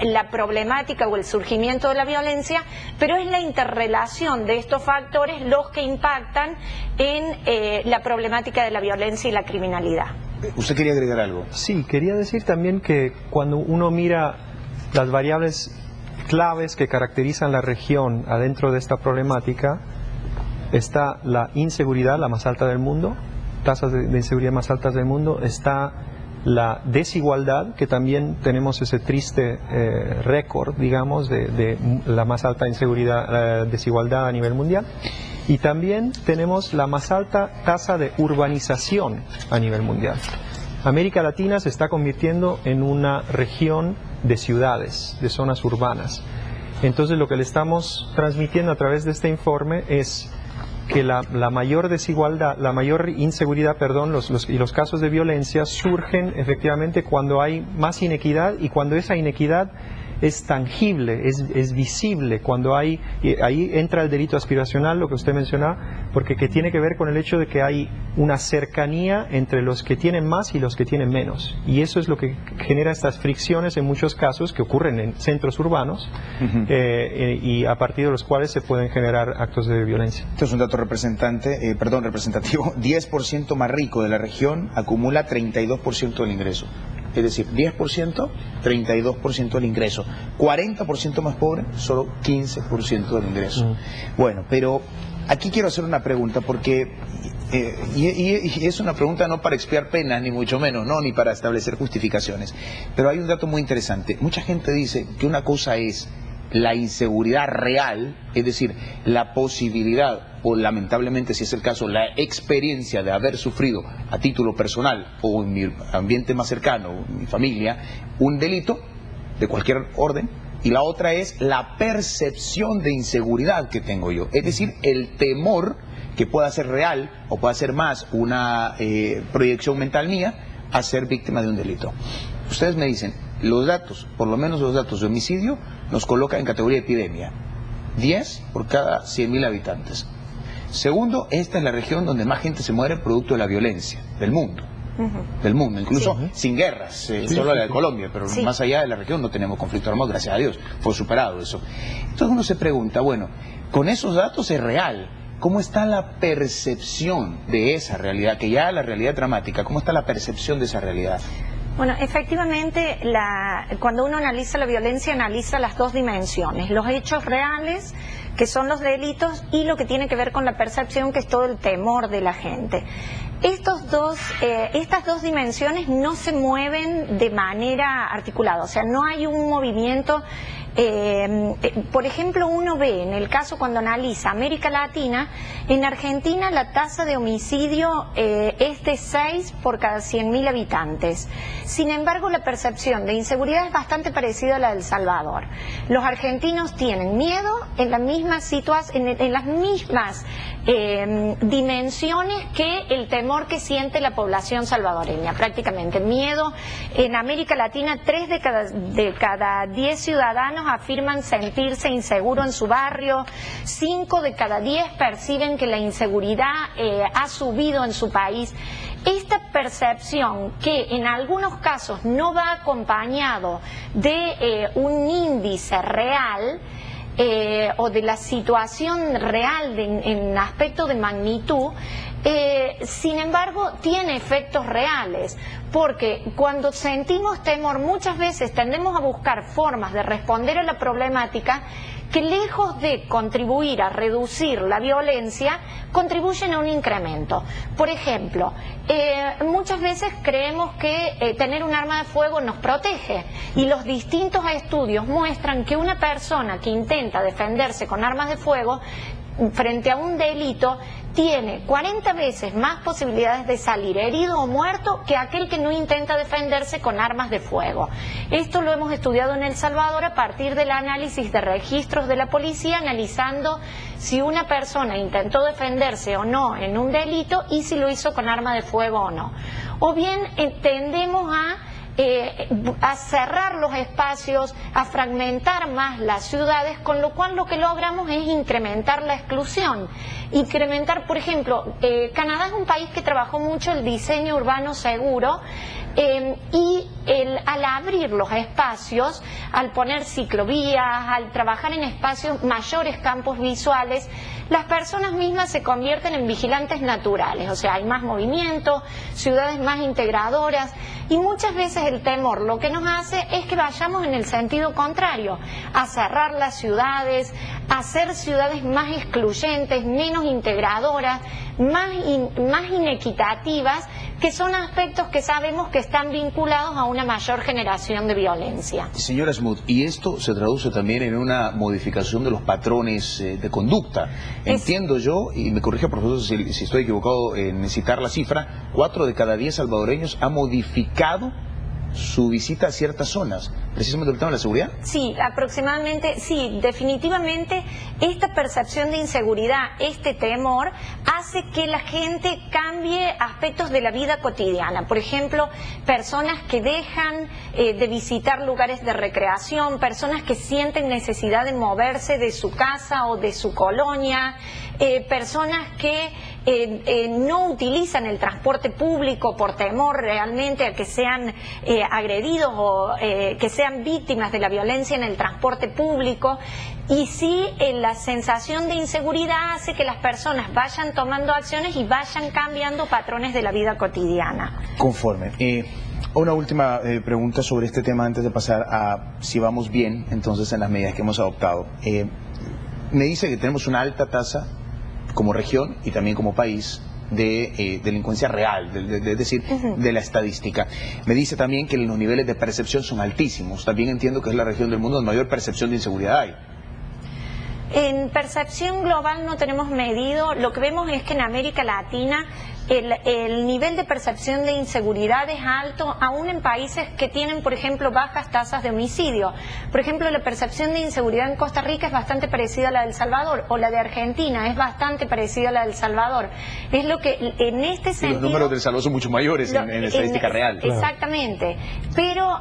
la problemática o el surgimiento de la violencia, pero es la interrelación de estos factores los que impactan en la problemática de la violencia y la criminalidad.
¿Usted quería agregar algo?
Sí, quería decir también que cuando uno mira las variables claves que caracterizan la región adentro de esta problemática, está la inseguridad, la más alta del mundo, tasas de inseguridad más altas del mundo, está la desigualdad, que también tenemos ese triste récord, digamos, de la más alta desigualdad a nivel mundial, y también tenemos la más alta tasa de urbanización a nivel mundial. América Latina se está convirtiendo en una región de ciudades, de zonas urbanas. Entonces lo que le estamos transmitiendo a través de este informe es que la mayor desigualdad, la mayor inseguridad, y los casos de violencia surgen efectivamente cuando hay más inequidad, y cuando esa inequidad es tangible, es visible, cuando ahí entra el delito aspiracional, lo que usted mencionaba, porque que tiene que ver con el hecho de que hay una cercanía entre los que tienen más y los que tienen menos, y eso es lo que genera estas fricciones en muchos casos que ocurren en centros urbanos, y a partir de los cuales se pueden generar actos de violencia.
Esto es un dato representativo. 10% más rico de la región acumula 32% del ingreso. es decir, 10%, 32% del ingreso. 40% más pobre, solo 15% del ingreso. Bueno, pero aquí quiero hacer una pregunta porque, y es una pregunta no para expiar penas, ni mucho menos, no, ni para establecer justificaciones. Pero hay un dato muy interesante. Mucha gente dice que una cosa es la inseguridad real, es decir, la posibilidad, o lamentablemente si es el caso, la experiencia de haber sufrido a título personal o en mi ambiente más cercano, en mi familia, un delito de cualquier orden, y la otra es la percepción de inseguridad que tengo yo, es decir, el temor que pueda ser real o pueda ser más una proyección mental mía a ser víctima de un delito. Ustedes me dicen, los datos, por lo menos los datos de homicidio, nos colocan en categoría de epidemia. 10 por cada 100.000 habitantes. Segundo, esta es la región donde más gente se muere producto de la violencia del mundo. Del mundo, incluso sin guerras, solo la de Colombia, pero más allá de la región no tenemos conflicto armado, gracias a Dios, fue superado eso. Entonces uno se pregunta, bueno, con esos datos es real, ¿cómo está la percepción de esa realidad, que ya la realidad es dramática, cómo está la percepción de esa realidad?
Bueno, efectivamente, cuando uno analiza la violencia, analiza las dos dimensiones, los hechos reales, que son los delitos, y lo que tiene que ver con la percepción, que es todo el temor de la gente. Estas dos dimensiones no se mueven de manera articulada, o sea, no hay un movimiento. Por ejemplo, uno ve en el caso cuando analiza América Latina, en Argentina la tasa de homicidio es de 6 por cada 100.000 habitantes. Sin embargo, la percepción de inseguridad es bastante parecida a la de El Salvador. Los argentinos tienen miedo en la misma situación, en las mismas dimensiones que el temor que siente la población salvadoreña, prácticamente. Miedo en América Latina, 3 de cada 10 ciudadanos afirman sentirse inseguros en su barrio, 5 de cada 10 perciben que la inseguridad ha subido en su país. Esta percepción, que en algunos casos no va acompañado de un índice real, o de la situación real en aspecto de magnitud, sin embargo tiene efectos reales, porque cuando sentimos temor muchas veces tendemos a buscar formas de responder a la problemática que, lejos de contribuir a reducir la violencia, contribuyen a un incremento. Por ejemplo, muchas veces creemos que tener un arma de fuego nos protege, y los distintos estudios muestran que una persona que intenta defenderse con armas de fuego frente a un delito tiene 40 veces más posibilidades de salir herido o muerto que aquel que no intenta defenderse con armas de fuego. Esto lo hemos estudiado en El Salvador a partir del análisis de registros de la policía, analizando si una persona intentó defenderse o no en un delito y si lo hizo con arma de fuego o no. O bien tendemos a cerrar los espacios, a fragmentar más las ciudades, con lo cual lo que logramos es incrementar la exclusión. Incrementar, por ejemplo, Canadá es un país que trabajó mucho el diseño urbano seguro, y al abrir los espacios, al poner ciclovías, al trabajar en espacios, mayores campos visuales, las personas mismas se convierten en vigilantes naturales, o sea, hay más movimiento, ciudades más integradoras, y muchas veces el temor lo que nos hace es que vayamos en el sentido contrario, a cerrar las ciudades, a hacer ciudades más excluyentes, menos integradoras, más inequitativas, que son aspectos que sabemos que están vinculados a una mayor generación de violencia.
Señora Smoot, y esto se traduce también en una modificación de los patrones de conducta. Entiendo yo, y me corrige por favor si estoy equivocado en citar la cifra, 4 de cada 10 salvadoreños ha modificado su visita a ciertas zonas, precisamente el tema de la seguridad.
Sí, aproximadamente, sí, definitivamente esta percepción de inseguridad, este temor, hace que la gente cambie aspectos de la vida cotidiana. Por ejemplo, personas que dejan de visitar lugares de recreación, personas que sienten necesidad de moverse de su casa o de su colonia, personas que no utilizan el transporte público por temor realmente a que sean agredidos o que sean víctimas de la violencia en el transporte público. Y sí, la sensación de inseguridad hace que las personas vayan tomando acciones y vayan cambiando patrones de la vida cotidiana.
Conforme. Una última pregunta sobre este tema antes de pasar a si vamos bien entonces en las medidas que hemos adoptado. Me dice que tenemos una alta tasa como región y también como país de delincuencia real, es decir, de la estadística. Me dice también que los niveles de percepción son altísimos. También entiendo que es la región del mundo donde mayor percepción de inseguridad hay.
En percepción global no tenemos medido, lo que vemos es que en América Latina el nivel de percepción de inseguridad es alto, aún en países que tienen, por ejemplo, bajas tasas de homicidio. Por ejemplo, la percepción de inseguridad en Costa Rica es bastante parecida a la de El Salvador, o la de Argentina es bastante parecida a la de El Salvador. Es lo que, en este sentido...
Los números de El Salvador son mucho mayores en estadística real.
Exactamente. Pero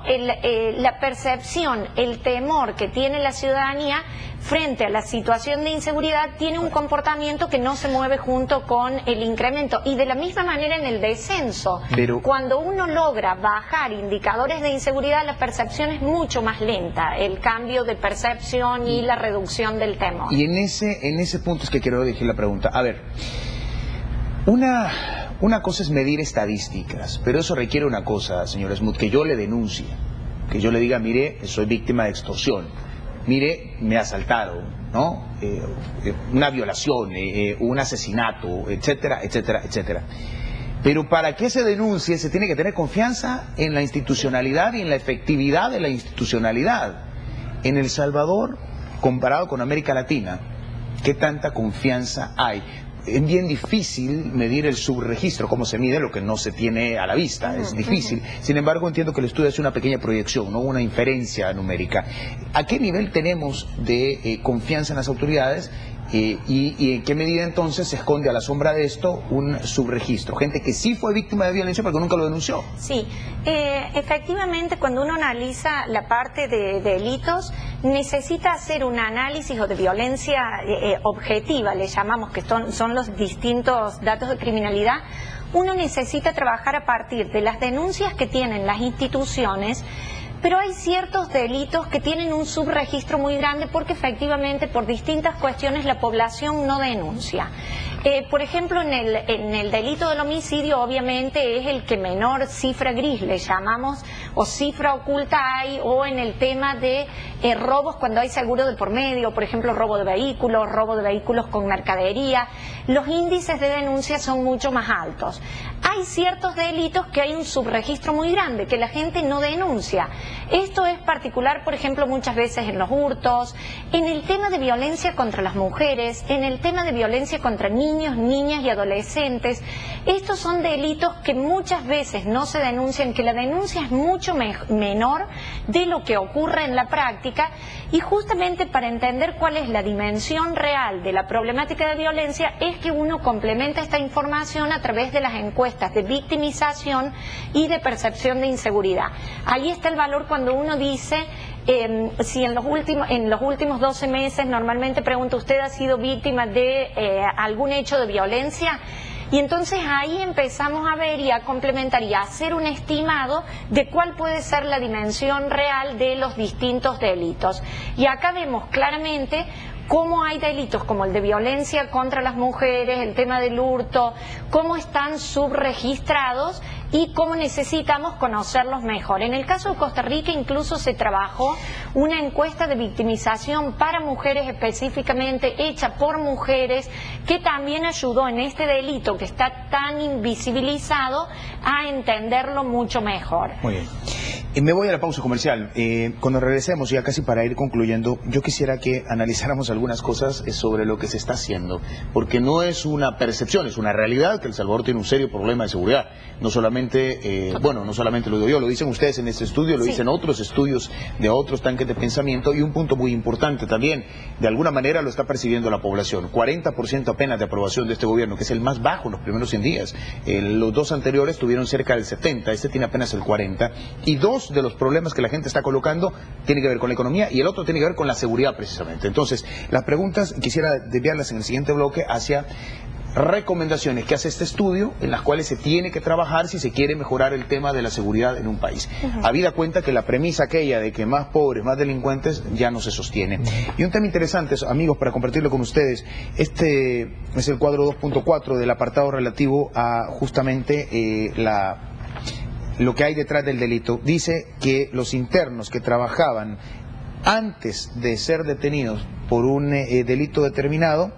la percepción, el temor que tiene la ciudadanía frente a la situación de inseguridad tiene un comportamiento que no se mueve junto con el incremento. Y de la misma manera en el descenso, cuando uno logra bajar indicadores de inseguridad, la percepción es mucho más lenta, el cambio de percepción y la reducción del temor.
Y en ese punto es que quiero dirigir la pregunta. A ver, una cosa es medir estadísticas, pero eso requiere una cosa, señor Smoot, que yo le denuncie, que yo le diga, mire, soy víctima de extorsión, mire, me asaltaron, ¿no? Una violación, un asesinato, etcétera, etcétera, etcétera. Pero para que se denuncie se tiene que tener confianza en la institucionalidad y en la efectividad de la institucionalidad. En El Salvador, comparado con América Latina, ¿qué tanta confianza hay? Es bien difícil medir el subregistro, cómo se mide lo que no se tiene a la vista, es difícil. Sin embargo, entiendo que el estudio hace una pequeña proyección, ¿no? Una inferencia numérica. ¿A qué nivel tenemos de confianza en las autoridades y en qué medida entonces se esconde a la sombra de esto un subregistro? Gente que sí fue víctima de violencia pero que nunca lo denunció.
Sí, efectivamente cuando uno analiza la parte de delitos necesita hacer un análisis o de violencia objetiva, le llamamos, que son los distintos datos de criminalidad. Uno necesita trabajar a partir de las denuncias que tienen las instituciones, pero hay ciertos delitos que tienen un subregistro muy grande porque efectivamente por distintas cuestiones la población no denuncia. Por ejemplo, en el delito del homicidio obviamente es el que menor cifra gris le llamamos, o cifra oculta hay, o en el tema de robos cuando hay seguro de por medio, por ejemplo robo de vehículos con mercadería, los índices de denuncia son mucho más altos. Hay ciertos delitos que hay un subregistro muy grande, que la gente no denuncia. Esto es particular, por ejemplo, muchas veces en los hurtos, en el tema de violencia contra las mujeres, en el tema de violencia contra niños, niñas y adolescentes. Estos son delitos que muchas veces no se denuncian, que la denuncia es mucho menor de lo que ocurre en la práctica, y justamente para entender cuál es la dimensión real de la problemática de violencia es que uno complementa esta información a través de las encuestas de victimización y de percepción de inseguridad. Ahí está el valor cuando uno dice, si en los últimos 12 meses normalmente pregunta, ¿usted ha sido víctima de algún hecho de violencia? Y entonces ahí empezamos a ver y a complementar y a hacer un estimado de cuál puede ser la dimensión real de los distintos delitos. Y acá vemos claramente cómo hay delitos como el de violencia contra las mujeres, el tema del hurto, cómo están subregistrados y cómo necesitamos conocerlos mejor. En el caso de Costa Rica incluso se trabajó una encuesta de victimización para mujeres específicamente, hecha por mujeres, que también ayudó en este delito que está tan invisibilizado a entenderlo mucho mejor.
Muy bien. Me voy a la pausa comercial. Cuando regresemos, ya casi para ir concluyendo, yo quisiera que analizáramos algunas cosas sobre lo que se está haciendo, porque no es una percepción, es una realidad que El Salvador tiene un serio problema de seguridad. No solamente, no solamente lo digo yo, lo dicen ustedes en este estudio, lo dicen otros estudios de otros tanques de pensamiento, y un punto muy importante también, de alguna manera lo está percibiendo la población. 40% apenas de aprobación de este gobierno, que es el más bajo en los primeros 100 días. Los dos anteriores tuvieron cerca del 70, este tiene apenas el 40, y dos de los problemas que la gente está colocando tiene que ver con la economía y el otro tiene que ver con la seguridad precisamente. Entonces, las preguntas quisiera desviarlas en el siguiente bloque hacia recomendaciones que hace este estudio en las cuales se tiene que trabajar si se quiere mejorar el tema de la seguridad en un país. Habida cuenta que la premisa aquella de que más pobres, más delincuentes, ya no se sostiene. Y un tema interesante, amigos, para compartirlo con ustedes, este es el cuadro 2.4 del apartado relativo a justamente lo que hay detrás del delito, dice que los internos que trabajaban antes de ser detenidos por un delito determinado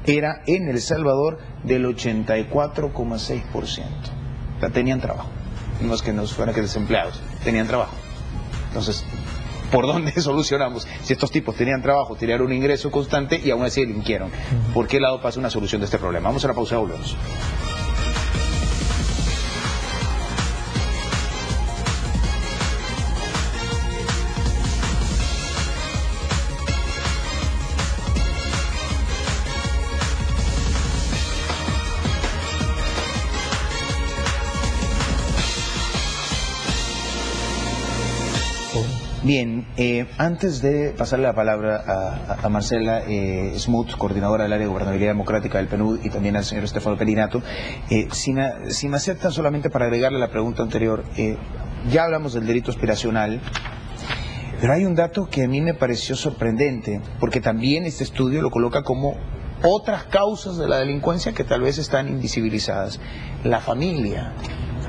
era en El Salvador del 84,6%. O sea, tenían trabajo. No es que no fueran que desempleados, tenían trabajo. Entonces, ¿por dónde solucionamos? Si estos tipos tenían trabajo, tenían un ingreso constante y aún así delinquieron, ¿por qué lado pasa una solución de este problema? Vamos a la pausa, volvemos. Bien, antes de pasarle la palabra a Marcela Smoot, coordinadora del área de gobernabilidad democrática del PNUD, y también al señor Stefano Perinato, si me aceptan, solamente para agregarle la pregunta anterior, ya hablamos del delito aspiracional, pero hay un dato que a mí me pareció sorprendente, porque también este estudio lo coloca como otras causas de la delincuencia que tal vez están invisibilizadas. La familia.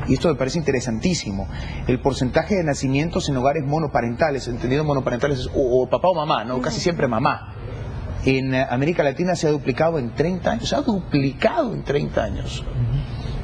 Y esto me parece interesantísimo. El porcentaje de nacimientos en hogares monoparentales, entendido monoparentales, o papá o mamá, ¿no? Casi siempre mamá. En América Latina se ha duplicado en 30 años. Se ha duplicado en 30 años.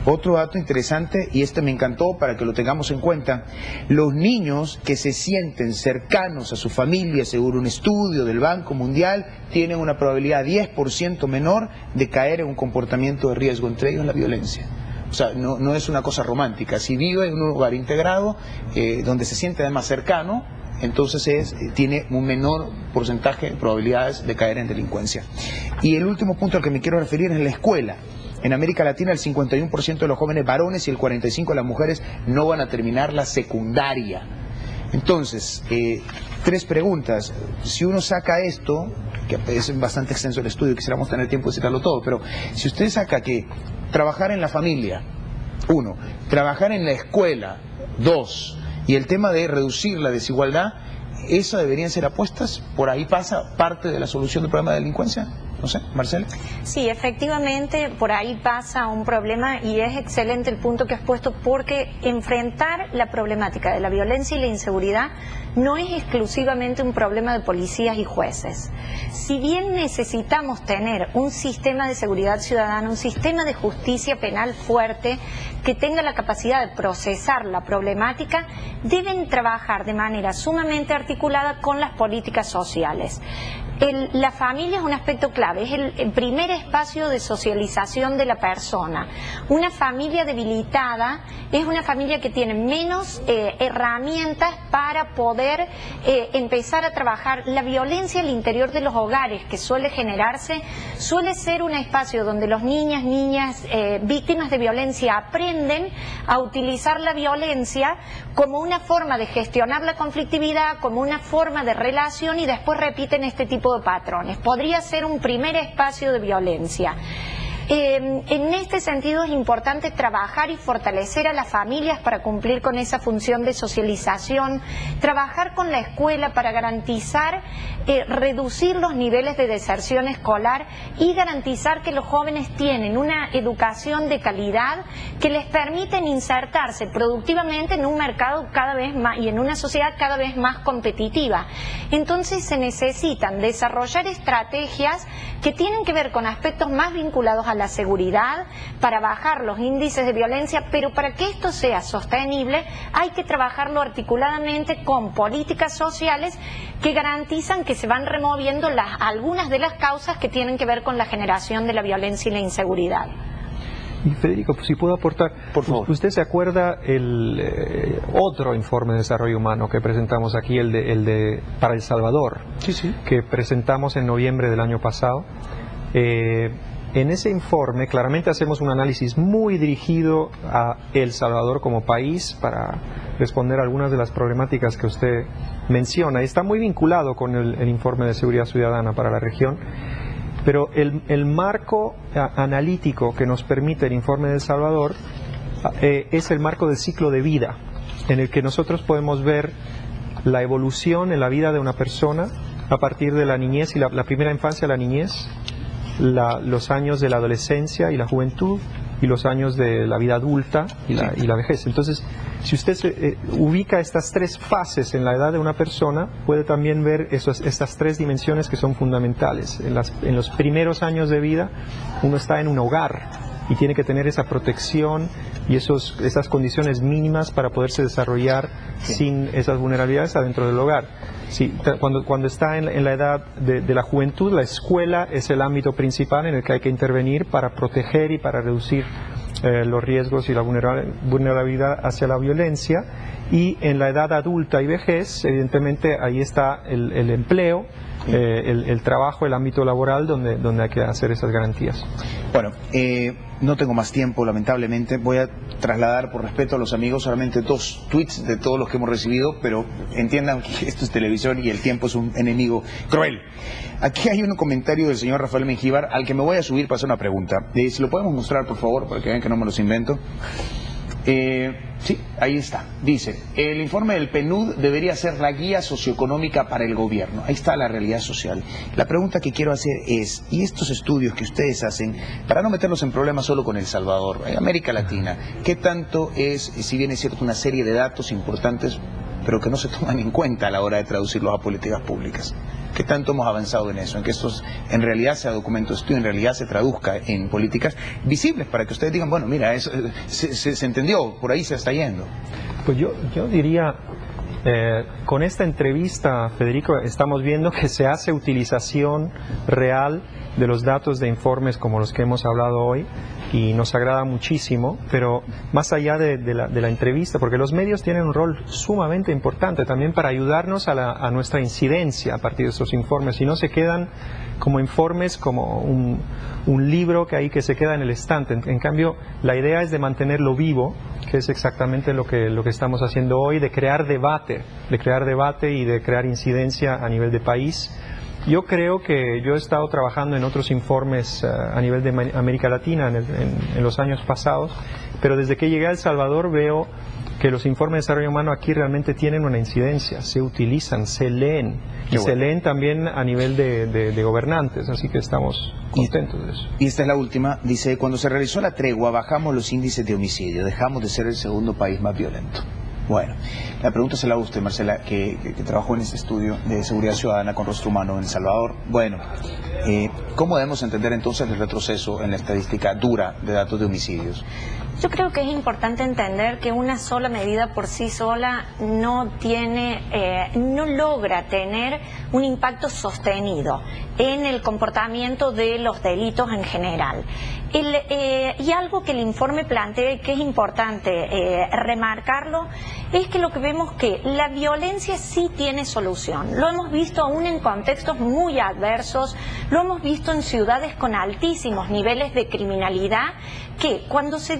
Otro dato interesante, y este me encantó para que lo tengamos en cuenta: los niños que se sienten cercanos a su familia, según un estudio del Banco Mundial, tienen una probabilidad 10% menor de caer en un comportamiento de riesgo, entre ellos la violencia. O sea, no es una cosa romántica. Si vive en un hogar integrado, donde se siente además cercano, entonces tiene un menor porcentaje de probabilidades de caer en delincuencia. Y el último punto al que me quiero referir es la escuela. En América Latina el 51% de los jóvenes varones y el 45% de las mujeres no van a terminar la secundaria. Entonces, 3 preguntas. Si uno saca esto, que es bastante extenso el estudio, quisiéramos tener tiempo de citarlo todo, pero si usted saca que trabajar en la familia, 1, trabajar en la escuela, 2, y el tema de reducir la desigualdad, ¿esas deberían ser apuestas? ¿Por ahí pasa parte de la solución del problema de delincuencia? No sé, Marcela.
Sí, efectivamente, por ahí pasa un problema, y es excelente el punto que has puesto, porque enfrentar la problemática de la violencia y la inseguridad no es exclusivamente un problema de policías y jueces. Si bien necesitamos tener un sistema de seguridad ciudadana, un sistema de justicia penal fuerte, que tenga la capacidad de procesar la problemática, deben trabajar de manera sumamente articulada con las políticas sociales. La familia es un aspecto clave, es el primer espacio de socialización de la persona. Una familia debilitada es una familia que tiene menos herramientas para poder empezar a trabajar. La violencia al interior de los hogares que suele generarse suele ser un espacio donde los niñas, víctimas de violencia aprenden a utilizar la violencia como una forma de gestionar la conflictividad, como una forma de relación, y después repiten este tipo de patrones. Podría ser un primer espacio de violencia. En este sentido es importante trabajar y fortalecer a las familias para cumplir con esa función de socialización, trabajar con la escuela para garantizar, reducir los niveles de deserción escolar y garantizar que los jóvenes tienen una educación de calidad que les permiten insertarse productivamente en un mercado cada vez más y en una sociedad cada vez más competitiva. Entonces se necesitan desarrollar estrategias que tienen que ver con aspectos más vinculados a la seguridad, para bajar los índices de violencia, pero para que esto sea sostenible hay que trabajarlo articuladamente con políticas sociales que garantizan que se van removiendo algunas de las causas que tienen que ver con la generación de la violencia y la inseguridad.
Y Federico, si puedo aportar,
por favor.
¿Usted se acuerda el otro informe de desarrollo humano que presentamos aquí, el de para El Salvador?
Sí.
Que presentamos en noviembre del año pasado. En ese informe claramente hacemos un análisis muy dirigido a El Salvador como país para responder a algunas de las problemáticas que usted menciona. Está muy vinculado con el informe de seguridad ciudadana para la región, pero el marco analítico que nos permite el informe de El Salvador es el marco del ciclo de vida, en el que nosotros podemos ver la evolución en la vida de una persona a partir de la niñez y la primera infancia, la niñez, los años de la adolescencia y la juventud, y los años de la vida adulta y la vejez. Entonces, Si usted ubica estas tres fases en la edad de una persona, puede también ver estas tres dimensiones que son fundamentales. En los primeros años de vida, uno está en un hogar y tiene que tener esa protección y esas condiciones mínimas para poderse desarrollar sin esas vulnerabilidades adentro del hogar. Sí, cuando está en la edad de la juventud, la escuela es el ámbito principal en el que hay que intervenir para proteger y para reducir los riesgos y la vulnerabilidad hacia la violencia. Y en la edad adulta y vejez, evidentemente ahí está el empleo, el trabajo, el ámbito laboral donde hay que hacer esas garantías.
Bueno, no tengo más tiempo, lamentablemente. Voy a trasladar, por respeto a los amigos, solamente 2 tweets de todos los que hemos recibido, pero entiendan que esto es televisión y el tiempo es un enemigo cruel. Aquí hay un comentario del señor Rafael Mengíbar al que me voy a subir para hacer una pregunta. Si lo podemos mostrar, por favor, para que vean que no me los invento. Sí, ahí está. Dice, el informe del PNUD debería ser la guía socioeconómica para el gobierno. Ahí está la realidad social. La pregunta que quiero hacer es, ¿y estos estudios que ustedes hacen, para no meterlos en problemas solo con El Salvador, en América Latina, qué tanto es, si bien es cierto, una serie de datos importantes, pero que no se toman en cuenta a la hora de traducirlos a políticas públicas? ¿Qué tanto hemos avanzado en eso? En que esto en realidad sea documento de estudio, en realidad se traduzca en políticas visibles para que ustedes digan, bueno, mira, eso, se entendió, por ahí se está yendo.
Pues yo diría, con esta entrevista, Federico, estamos viendo que se hace utilización real de los datos de informes como los que hemos hablado hoy, y nos agrada muchísimo, pero más allá de la entrevista, porque los medios tienen un rol sumamente importante también para ayudarnos a nuestra incidencia a partir de estos informes, y no se quedan como informes, como un libro que se queda en el estante. En cambio, la idea es de mantenerlo vivo, que es exactamente lo que estamos haciendo hoy, de crear debate y de crear incidencia a nivel de país. Yo creo que yo he estado trabajando en otros informes a nivel de América Latina en los años pasados, pero desde que llegué a El Salvador veo que los informes de desarrollo humano aquí realmente tienen una incidencia, se utilizan, se leen, y se leen también a nivel de gobernantes, así que estamos contentos de eso.
Y esta es la última, dice, cuando se realizó la tregua bajamos los índices de homicidio, dejamos de ser el segundo país más violento. Bueno, la pregunta se la hago a usted, Marcela, que trabajó en este estudio de seguridad ciudadana con rostro humano en El Salvador. Bueno, ¿cómo debemos entender entonces el retroceso en la estadística dura de datos de homicidios?
Yo creo que es importante entender que una sola medida por sí sola no logra tener un impacto sostenido en el comportamiento de los delitos en general. Y algo que el informe plantea y que es importante remarcarlo es que lo que vemos que la violencia sí tiene solución. Lo hemos visto aún en contextos muy adversos, lo hemos visto en ciudades con altísimos niveles de criminalidad, que cuando se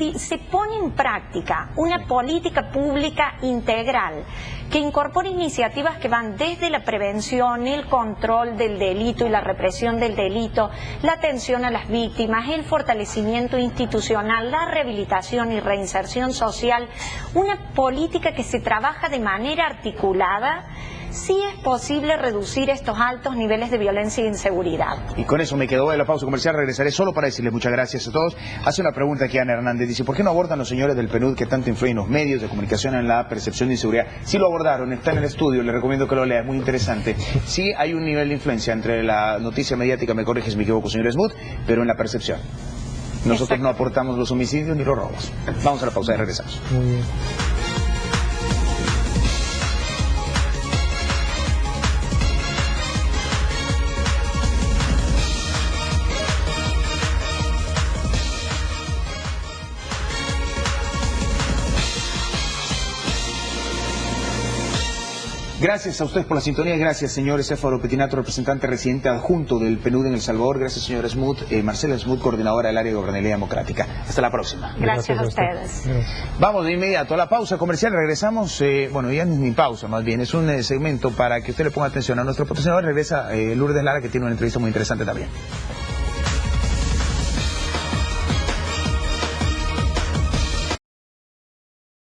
pone en práctica una política pública integral que incorpora iniciativas que van desde la prevención, el control del delito y la represión del delito, la atención a las víctimas, el fortalecimiento institucional, la rehabilitación y reinserción social, una política que se trabaja de manera articulada, sí es posible reducir estos altos niveles de violencia e inseguridad.
Y con eso me quedo de la pausa comercial, regresaré solo para decirles muchas gracias a todos. Hace una pregunta aquí Ana Hernández, dice, ¿por qué no abordan los señores del PNUD que tanto influyen los medios de comunicación en la percepción de inseguridad? Sí lo abordaron, está en el estudio, les recomiendo que lo lea, es muy interesante. Sí hay un nivel de influencia entre la noticia mediática, me corrige si me equivoco, señor Smoot, pero en la percepción. Nosotros no aportamos los homicidios ni los robos. Vamos a la pausa y regresamos.
Muy bien.
Gracias a ustedes por la sintonía, gracias señor Céfalo Petinato, representante residente adjunto del PNUD en El Salvador, gracias señor Smoot, Marcela Smoot, coordinadora del área de Gobernabilidad Democrática. Hasta la próxima.
Gracias a ustedes.
Vamos de inmediato a la pausa comercial, regresamos, bueno ya no es ni pausa más bien, es un segmento para que usted le ponga atención a nuestro patrocinador, regresa Lourdes Lara que tiene una entrevista muy interesante también.